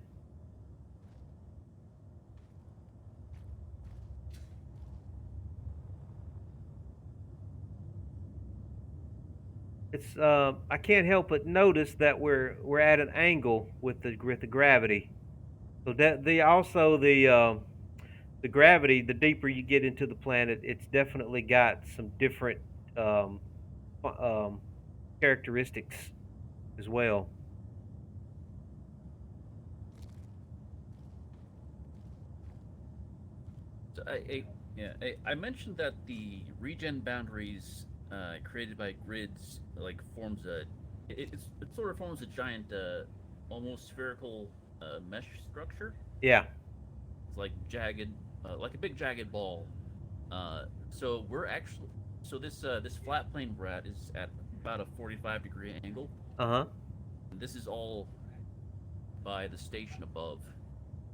It's I can't help but notice that we're at an angle with the gravity. So that the gravity, the deeper you get into the planet, it's definitely got some different um, um, characteristics as well. So I mentioned that the regen boundaries created by grids like forms it sort of forms a giant almost spherical mesh structure. Yeah. It's like a big jagged ball. So we're actually this flat plane we're at is at about a 45-degree angle. Uh huh. And this is all by the station above. So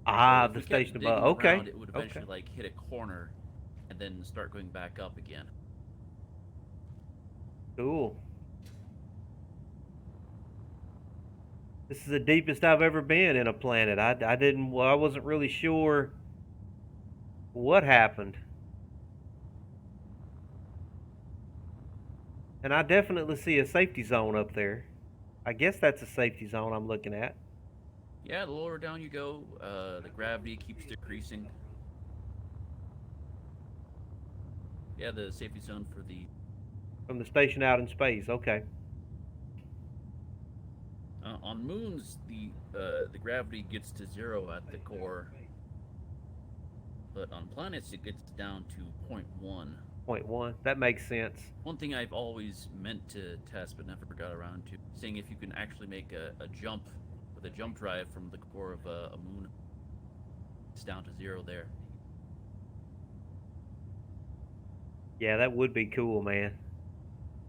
Ah, if the we kept station above. digging Okay. around, it would Okay. eventually like hit a corner and then start going back up again. Cool. This is the deepest I've ever been in a planet. I didn't. Well, I wasn't really sure what happened, and I definitely see a safety zone up there. I guess that's a safety zone I'm looking at. Yeah, the lower down you go, the gravity keeps decreasing. Yeah, the safety zone for the From the station out in space. Okay. on moons the gravity gets to zero at the core, but on planets it gets down to 0.1. Point one. That makes sense. One thing I've always meant to test but never got around to seeing if you can actually make a jump with a jump drive from the core of a moon. It's down to zero there. Yeah, that would be cool, man.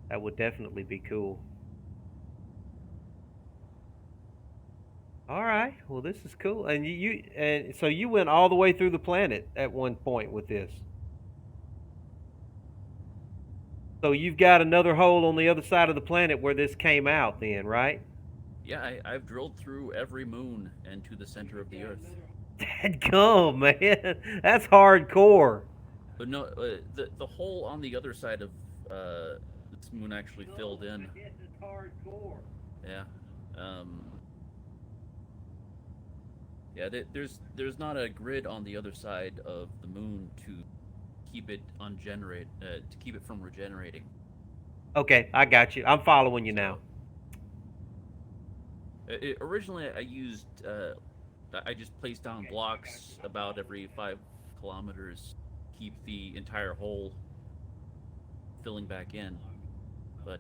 That would definitely be cool. All right. Well, this is cool. And and so you went all the way through the planet at one point with this. So you've got another hole on the other side of the planet where this came out then, right? Yeah, I've drilled through every moon and to the center of the Earth. Dadgum, man. That's hardcore. But no, the hole on the other side of this moon actually filled in. It's hardcore. Yeah. Yeah, there's not a grid on the other side of the moon to keep it to keep it from regenerating. Okay, I got you. I'm following you now. So originally I used I just placed down blocks about every 5 kilometers, keep the entire hole filling back in. But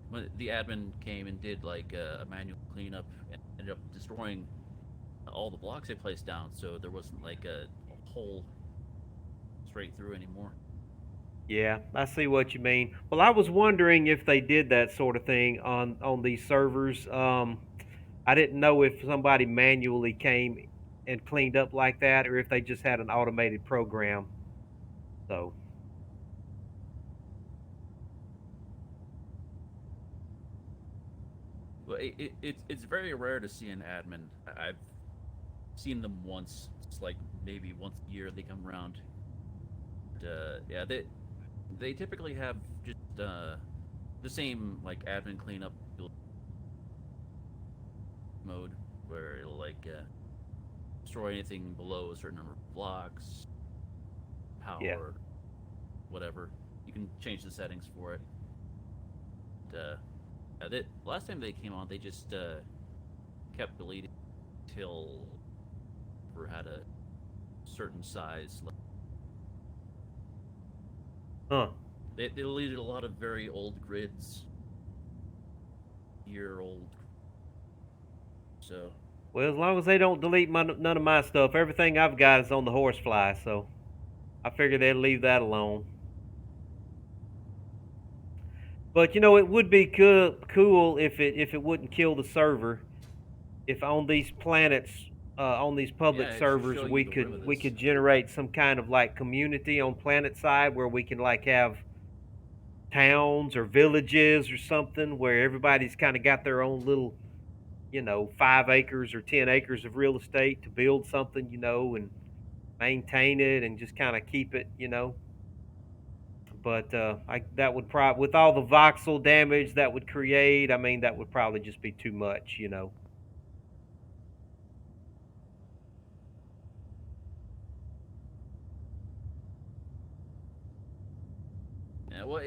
when the admin came and did like a manual cleanup and ended up destroying all the blocks they placed down, so there wasn't like a hole straight through anymore. Yeah, I see what you mean. Well, I was wondering if they did that sort of thing on these servers. I didn't know if somebody manually came and cleaned up like that, or if they just had an automated program. So, But it's very rare to see an admin. I've seen them once. It's like maybe once a year they come around. Yeah, they typically have just the same like admin cleanup mode where it'll like destroy anything below a certain number of blocks, yeah. power, whatever. You can change the settings for it. Last time they came on, they just kept deleting till we had a certain size. Huh. They deleted a lot of very old grids, year old. So Well, as long as they don't delete none of my stuff, everything I've got is on the HorseFly, so I figure they'll leave that alone. But it would be cool if it wouldn't kill the server. If on these planets, on these public yeah, it should servers, show you we the rim could of we this. could generate some kind of like community on planet side where we can like have towns or villages or something where everybody's kind of got their own little 5 acres or 10 acres of real estate to build something, and maintain it and just kind of keep it. But that would probably, with all the voxel damage that would create, I mean, that would probably just be too much. Yeah, well,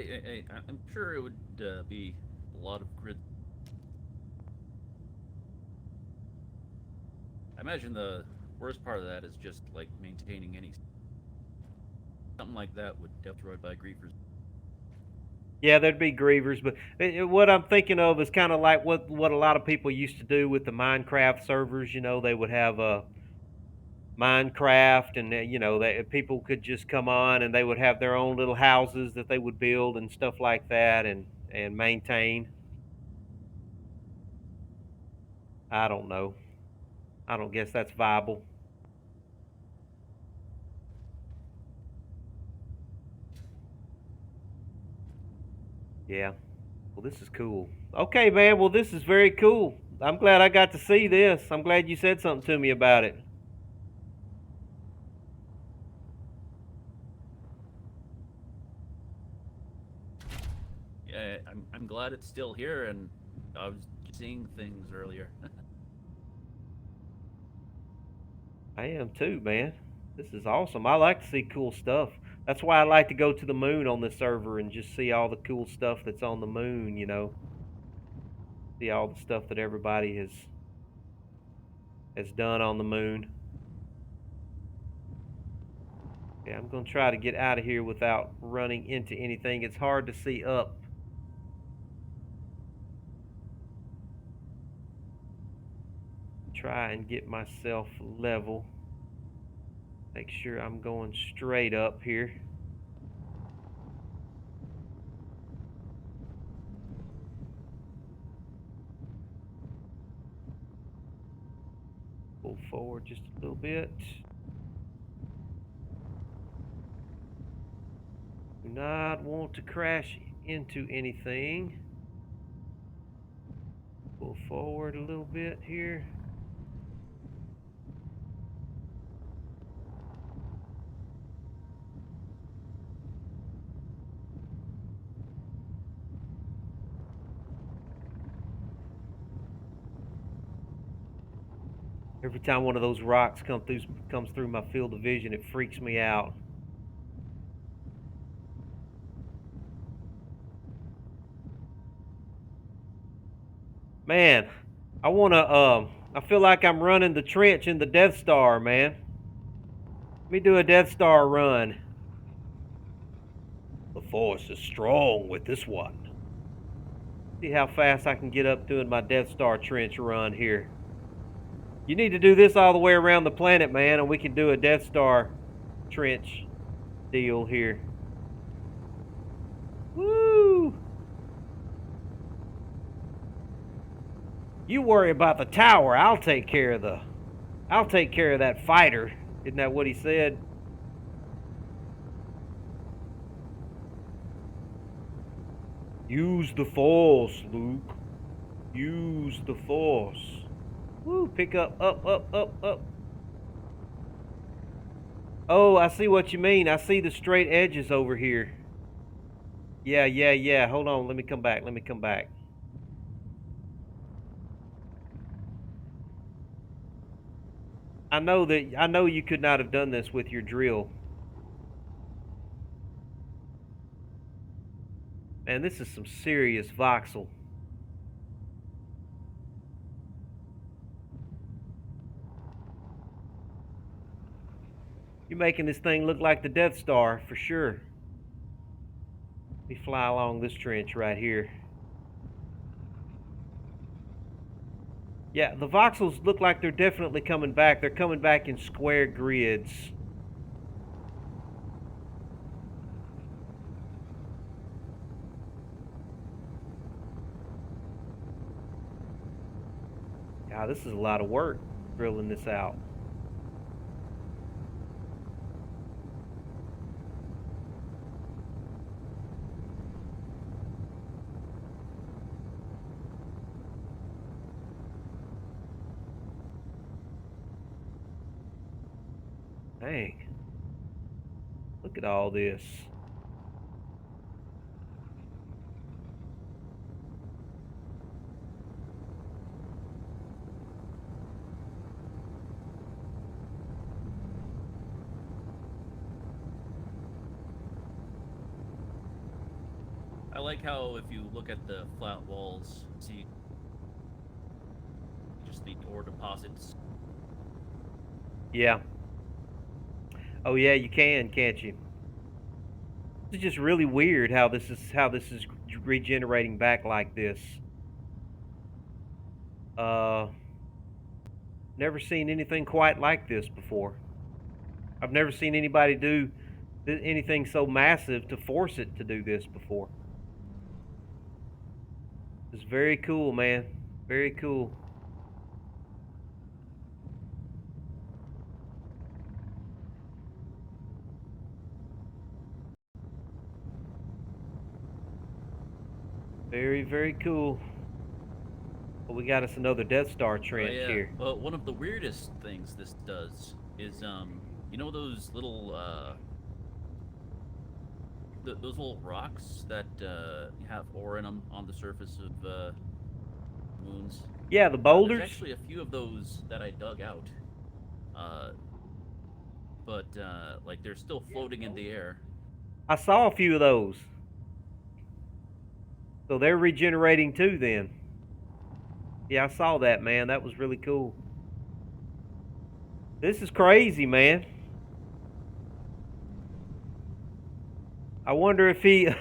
I'm sure it would be a lot of grid. I imagine the worst part of that is just like maintaining any something like that would get destroyed by griefers. Yeah, there'd be grievers, but what I'm thinking of is kind of like what a lot of people used to do with the Minecraft servers. They would have a Minecraft, and people could just come on, and they would have their own little houses that they would build and stuff like that, and maintain. I don't know. I don't guess that's viable. Yeah. Well, this is cool. Okay, man. Well, this is very cool. I'm glad I got to see this. I'm glad you said something to me about it. Yeah, I'm glad it's still here, and I was seeing things earlier. I am too, man. This is awesome. I like to see cool stuff. That's why I like to go to the moon on this server and just see all the cool stuff that's on the moon. See all the stuff that everybody has done on the moon. Yeah, I'm going to try to get out of here without running into anything. It's hard to see up. Try and get myself level. Make sure I'm going straight up here. Pull forward just a little bit. Do not want to crash into anything. Pull forward a little bit here. Every time one of those rocks comes through my field of vision, it freaks me out. Man, I feel like I'm running the trench in the Death Star, man. Let me do a Death Star run. The Force is strong with this one. See how fast I can get up doing my Death Star trench run here. You need to do this all the way around the planet, man, and we can do a Death Star trench deal here. Woo! You worry about the tower. I'll take care of that fighter. Isn't that what he said? Use the Force, Luke. Use the Force. Woo, pick up, up. Oh, I see what you mean. I see the straight edges over here. Yeah. Hold on, let me come back. I know you could not have done this with your drill. Man, this is some serious voxel. You're making this thing look like the Death Star, for sure. Let me fly along this trench right here. Yeah, the voxels look like they're definitely coming back. They're coming back in square grids. God, this is a lot of work, drilling this out. Dang. Look at all this. I like how if you look at the flat walls, see just the ore deposits. Yeah. Oh yeah, you can, can't you? It's just really weird how this is regenerating back like this. Never seen anything quite like this before. I've never seen anybody do anything so massive to force it to do this before. It's very cool, man. Very cool. Very, very cool. Well, we got us another Death Star trench here. Well, one of the weirdest things this does is, you know those little, those little rocks that have ore in them on the surface of moons? Yeah, the boulders. There's actually a few of those that I dug out. But like they're still floating in the air. I saw a few of those. So they're regenerating too then. Yeah, I saw that, man. That was really cool. This is crazy, man. I wonder if he, if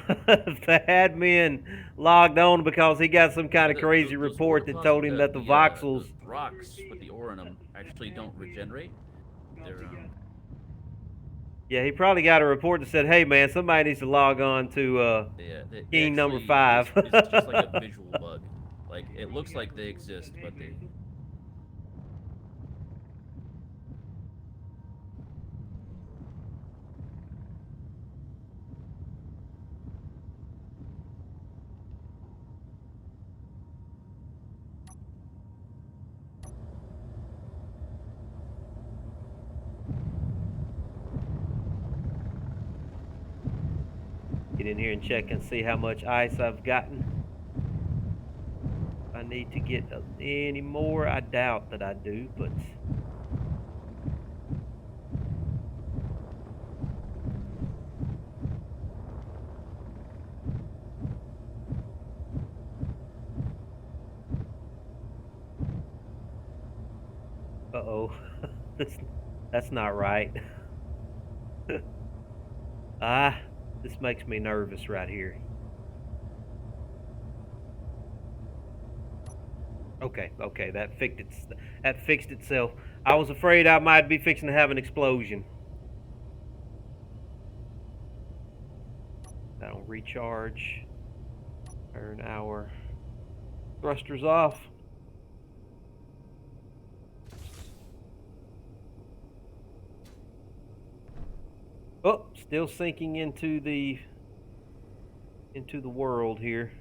the admin logged on because he got some kind of crazy report that told him that the voxels... the rocks with the ore in them actually don't regenerate. They're Yeah, he probably got a report that said, "Hey, man, somebody needs to log on to King number 5." It's just like a visual bug. Like it looks like they exist, but they. Get in here and check and see how much ice I've gotten. If I need to get any more, I doubt that I do, but uh-oh. This, that's not right. Ah, this makes me nervous right here. Okay, that fixed itself. I was afraid I might be fixing to have an explosion. That'll recharge. Turn our thrusters off. Oh, still sinking into the world here.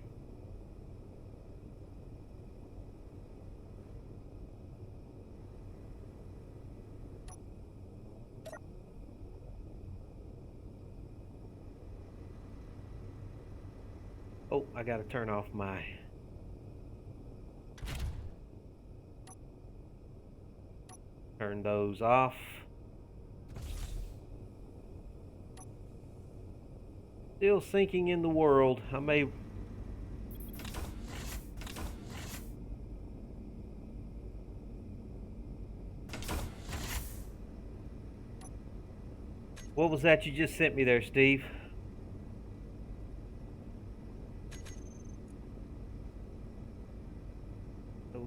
Oh, I gotta turn off my... Turn those off. Still sinking in the world. I may... What was that you just sent me there, Steve?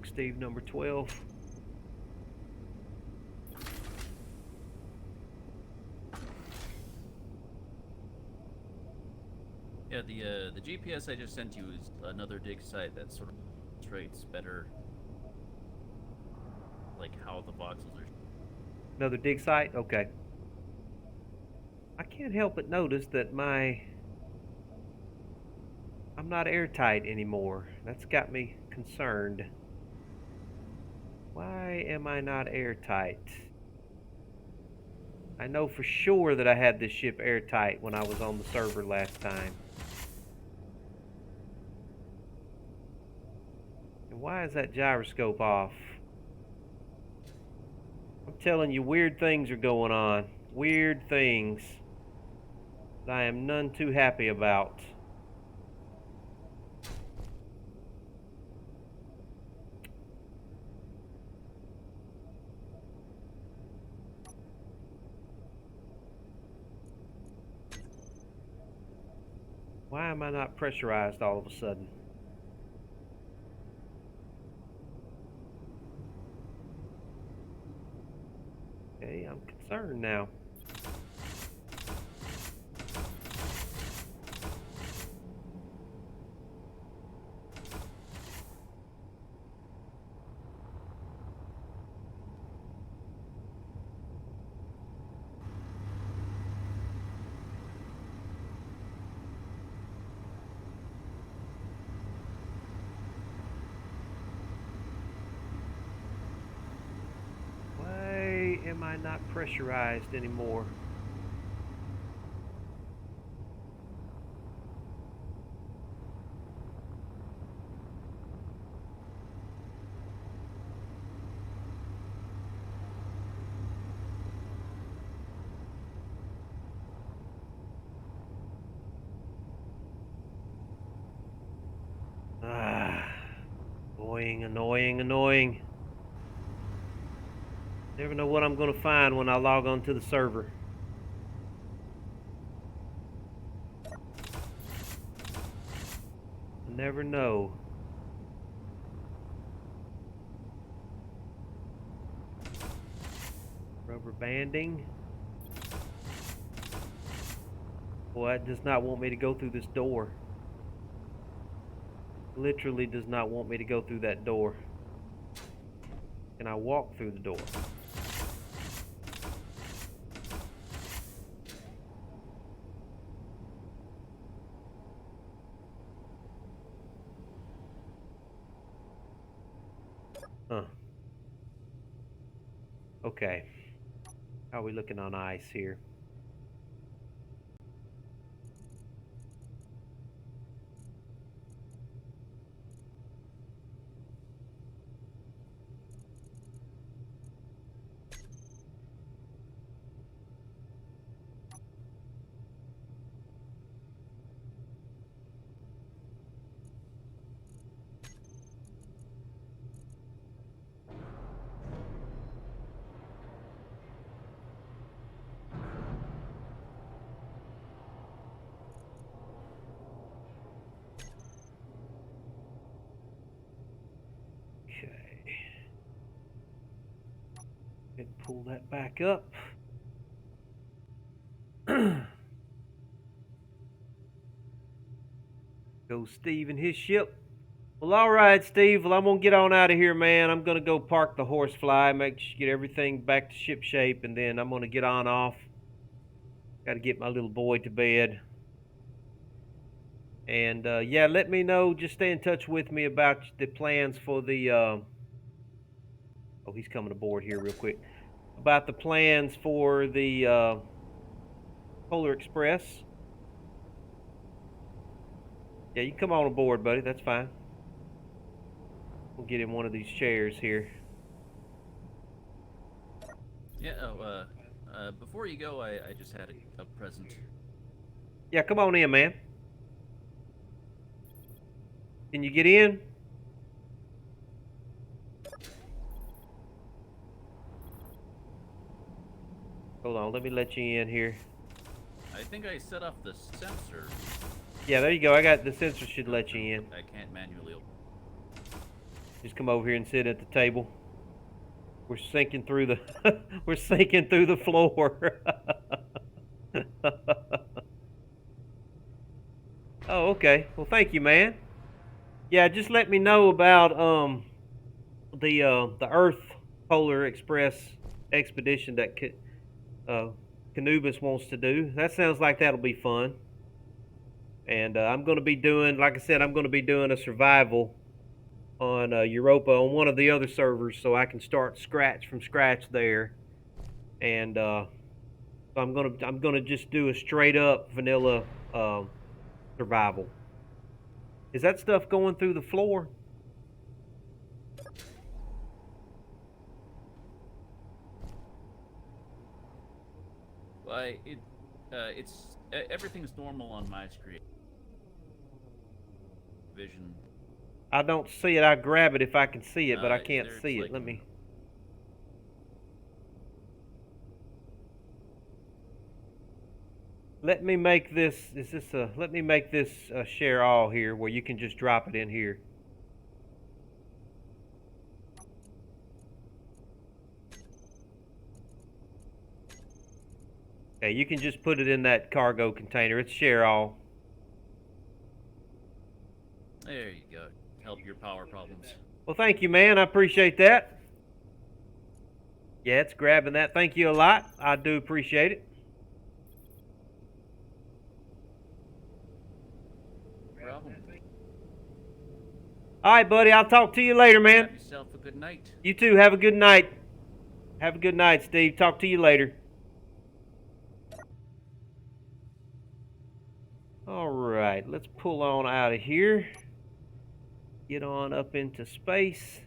Steve number 12. Yeah, the GPS I just sent you is another dig site that sort of illustrates better, like how the voxels are. Another dig site? Okay. I can't help but notice that I'm not airtight anymore. That's got me concerned. Why am I not airtight? I know for sure that I had this ship airtight when I was on the server last time. And why is that gyroscope off? I'm telling you, weird things are going on. Weird things that I am none too happy about. Why am I not pressurized all of a sudden? Okay, I'm concerned now. Why am I not pressurized anymore? Ah, annoying. Never know what I'm going to find when I log on to the server. I never know. Rubber banding. Boy, it does not want me to go through this door. Literally does not want me to go through that door. Can I walk through the door? Huh. Okay. How are we looking on ice here? pull that back up. Go Steve and his ship. Well, all right, Steve. Well, I'm going to get on out of here, man. I'm going to go park the HorseFly, get everything back to ship shape, and then I'm going to get on off. Got to get my little boy to bed. And, yeah, let me know. Just stay in touch with me about the plans for the, oh, he's coming aboard here real quick. About the plans for the Polar Express. Yeah, you can come on aboard, buddy. That's fine. We'll get him one of these chairs here. Yeah, before you go, I just had a present. Yeah, come on in, man. Can you get in? Hold on, let me let you in here. I think I set off the sensor. Yeah, there you go. I got the sensor should let you in. I can't manually open. Just come over here and sit at the table. We're sinking through the we're sinking through the floor. Oh, okay. Well, thank you, man. Yeah, just let me know about the Earth Polar Express expedition that Canubis wants to do. That sounds like that'll be fun. And I'm going to be doing, like I said, I'm going to be doing a survival on Europa on one of the other servers, so I can start from scratch there. And so I'm gonna just do a straight up vanilla survival. Is that stuff going through the floor? Well, it's everything's normal on my screen. Vision. I don't see it. I grab it if I can see it, but I can't see it. Like, Let me. Let me make this. Is this a? Let me make this share all here, where you can just drop it in here. Okay, you can just put it in that cargo container. It's share all. There you go. Help your power problems. Well, thank you, man. I appreciate that. Yeah, it's grabbing that. Thank you a lot. I do appreciate it. Problem. All right, buddy. I'll talk to you later, man. Have yourself a good night. You too. Have a good night. Have a good night, Steve. Talk to you later. All right. Let's pull on out of here. Get on up into space.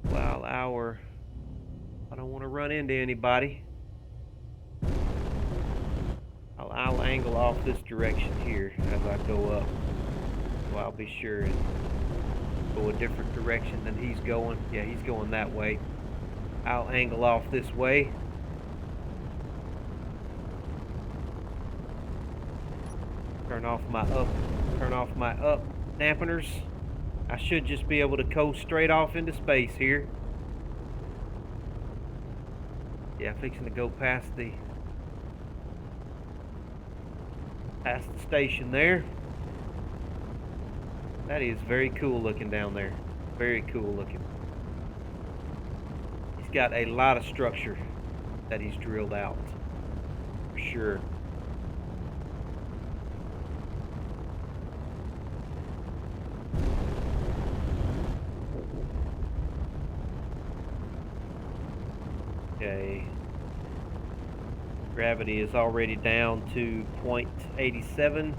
While I don't want to run into anybody. I'll angle off this direction here as I go up. So I'll be sure and go a different direction than he's going. Yeah, he's going that way. I'll angle off this way. Turn off my up dampeners. I should just be able to coast straight off into space here. Yeah, fixing to go past the station there. That is very cool looking down there. Very cool looking. He's got a lot of structure that he's drilled out, for sure. Okay. Gravity is already down to 0.87.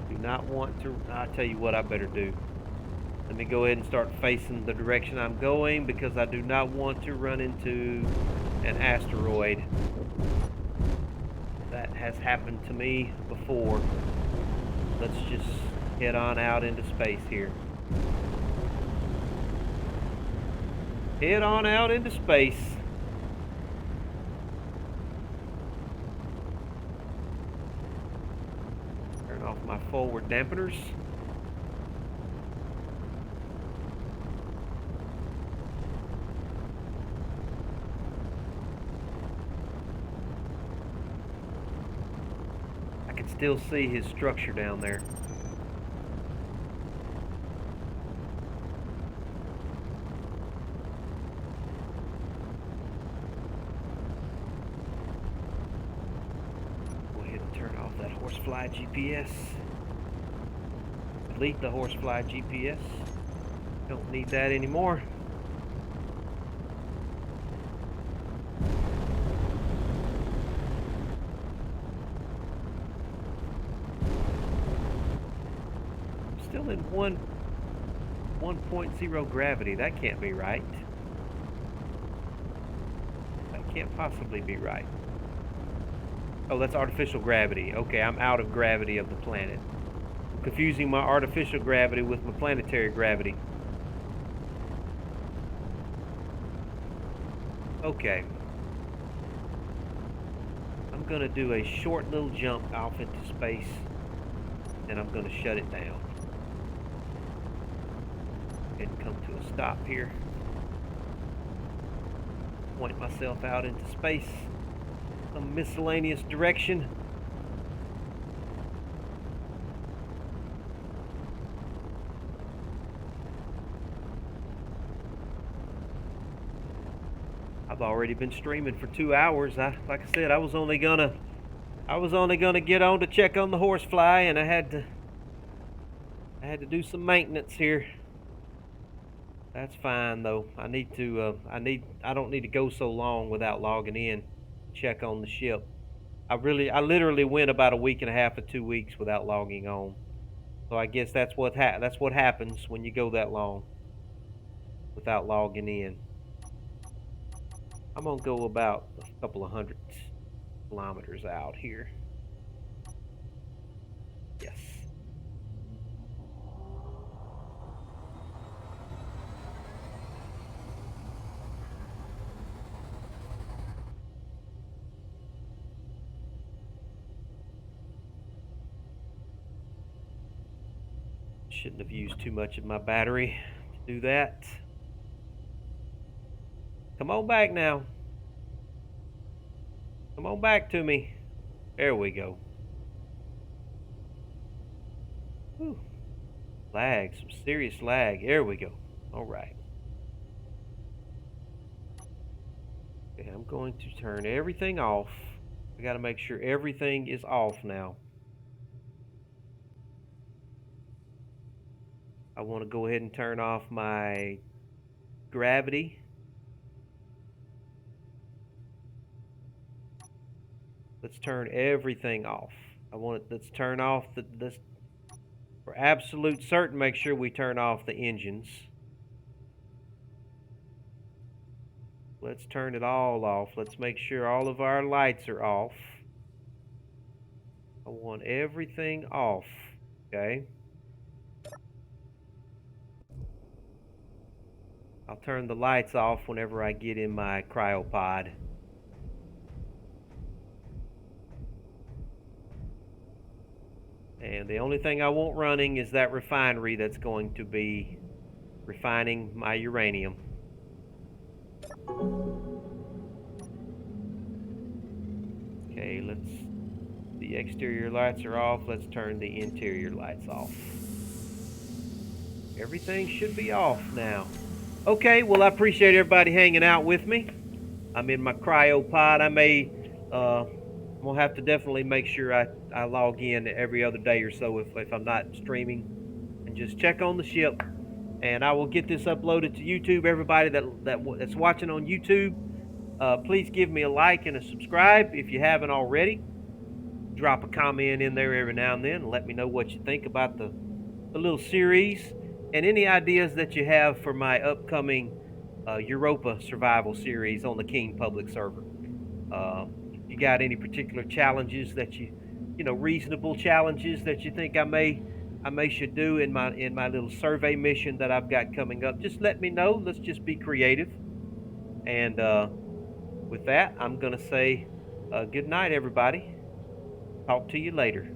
Do not want to, I'll tell you what I better do. Let me go ahead and start facing the direction I'm going, because I do not want to run into an asteroid. That has happened to me before. Let's just head on out into space here. Head on out into space. off my forward dampeners. I can still see his structure down there. Go ahead and turn off that HorseFly GPS. Delete the HorseFly GPS. Don't need that anymore. Still in 1.0 gravity. That can't be right. That can't possibly be right. Oh, that's artificial gravity. Okay, I'm out of gravity of the planet. I'm confusing my artificial gravity with my planetary gravity. Okay. I'm gonna do a short little jump off into space, and I'm gonna shut it down. And come to a stop here. Point myself out into space. Some miscellaneous direction. I've already been streaming for 2 hours. Like I said, I was only gonna get on to check on the HorseFly, and I had to do some maintenance here. That's fine though. I don't need to go so long without logging in, check on the ship. I literally went about a week and a half to 2 weeks without logging on. So I guess that's what happens when you go that long without logging in. I'm gonna go about a couple of 100 kilometers out here. Yes. Shouldn't have used too much of my battery to do that. Come on back now. Come on back to me. There we go. Whew. Lag, some serious lag. There we go. All right. Okay, I'm going to turn everything off. I got to make sure everything is off now. I want to go ahead and turn off my gravity. Let's turn everything off. Let's turn off this for absolute certain. Make sure we turn off the engines. Let's turn it all off. Let's make sure all of our lights are off. I want everything off. Okay. I'll turn the lights off whenever I get in my cryopod. And the only thing I want running is that refinery that's going to be refining my uranium. Okay, the exterior lights are off. Let's turn the interior lights off. Everything should be off now. Okay, well, I appreciate everybody hanging out with me. I'm in my cryopod. I'm gonna have to definitely make sure I log in every other day or so if I'm not streaming, and just check on the ship. And I will get this uploaded to YouTube. Everybody that's watching on YouTube, please give me a like and a subscribe if you haven't already. Drop a comment in there every now and then and let me know what you think about the little series, and any ideas that you have for my upcoming Europa survival series on the King public server. If you got any particular challenges that reasonable challenges that you think I may should do in my little survey mission that I've got coming up, just let me know. Let's just be creative. And with that, I'm gonna say good night, everybody. Talk to you later.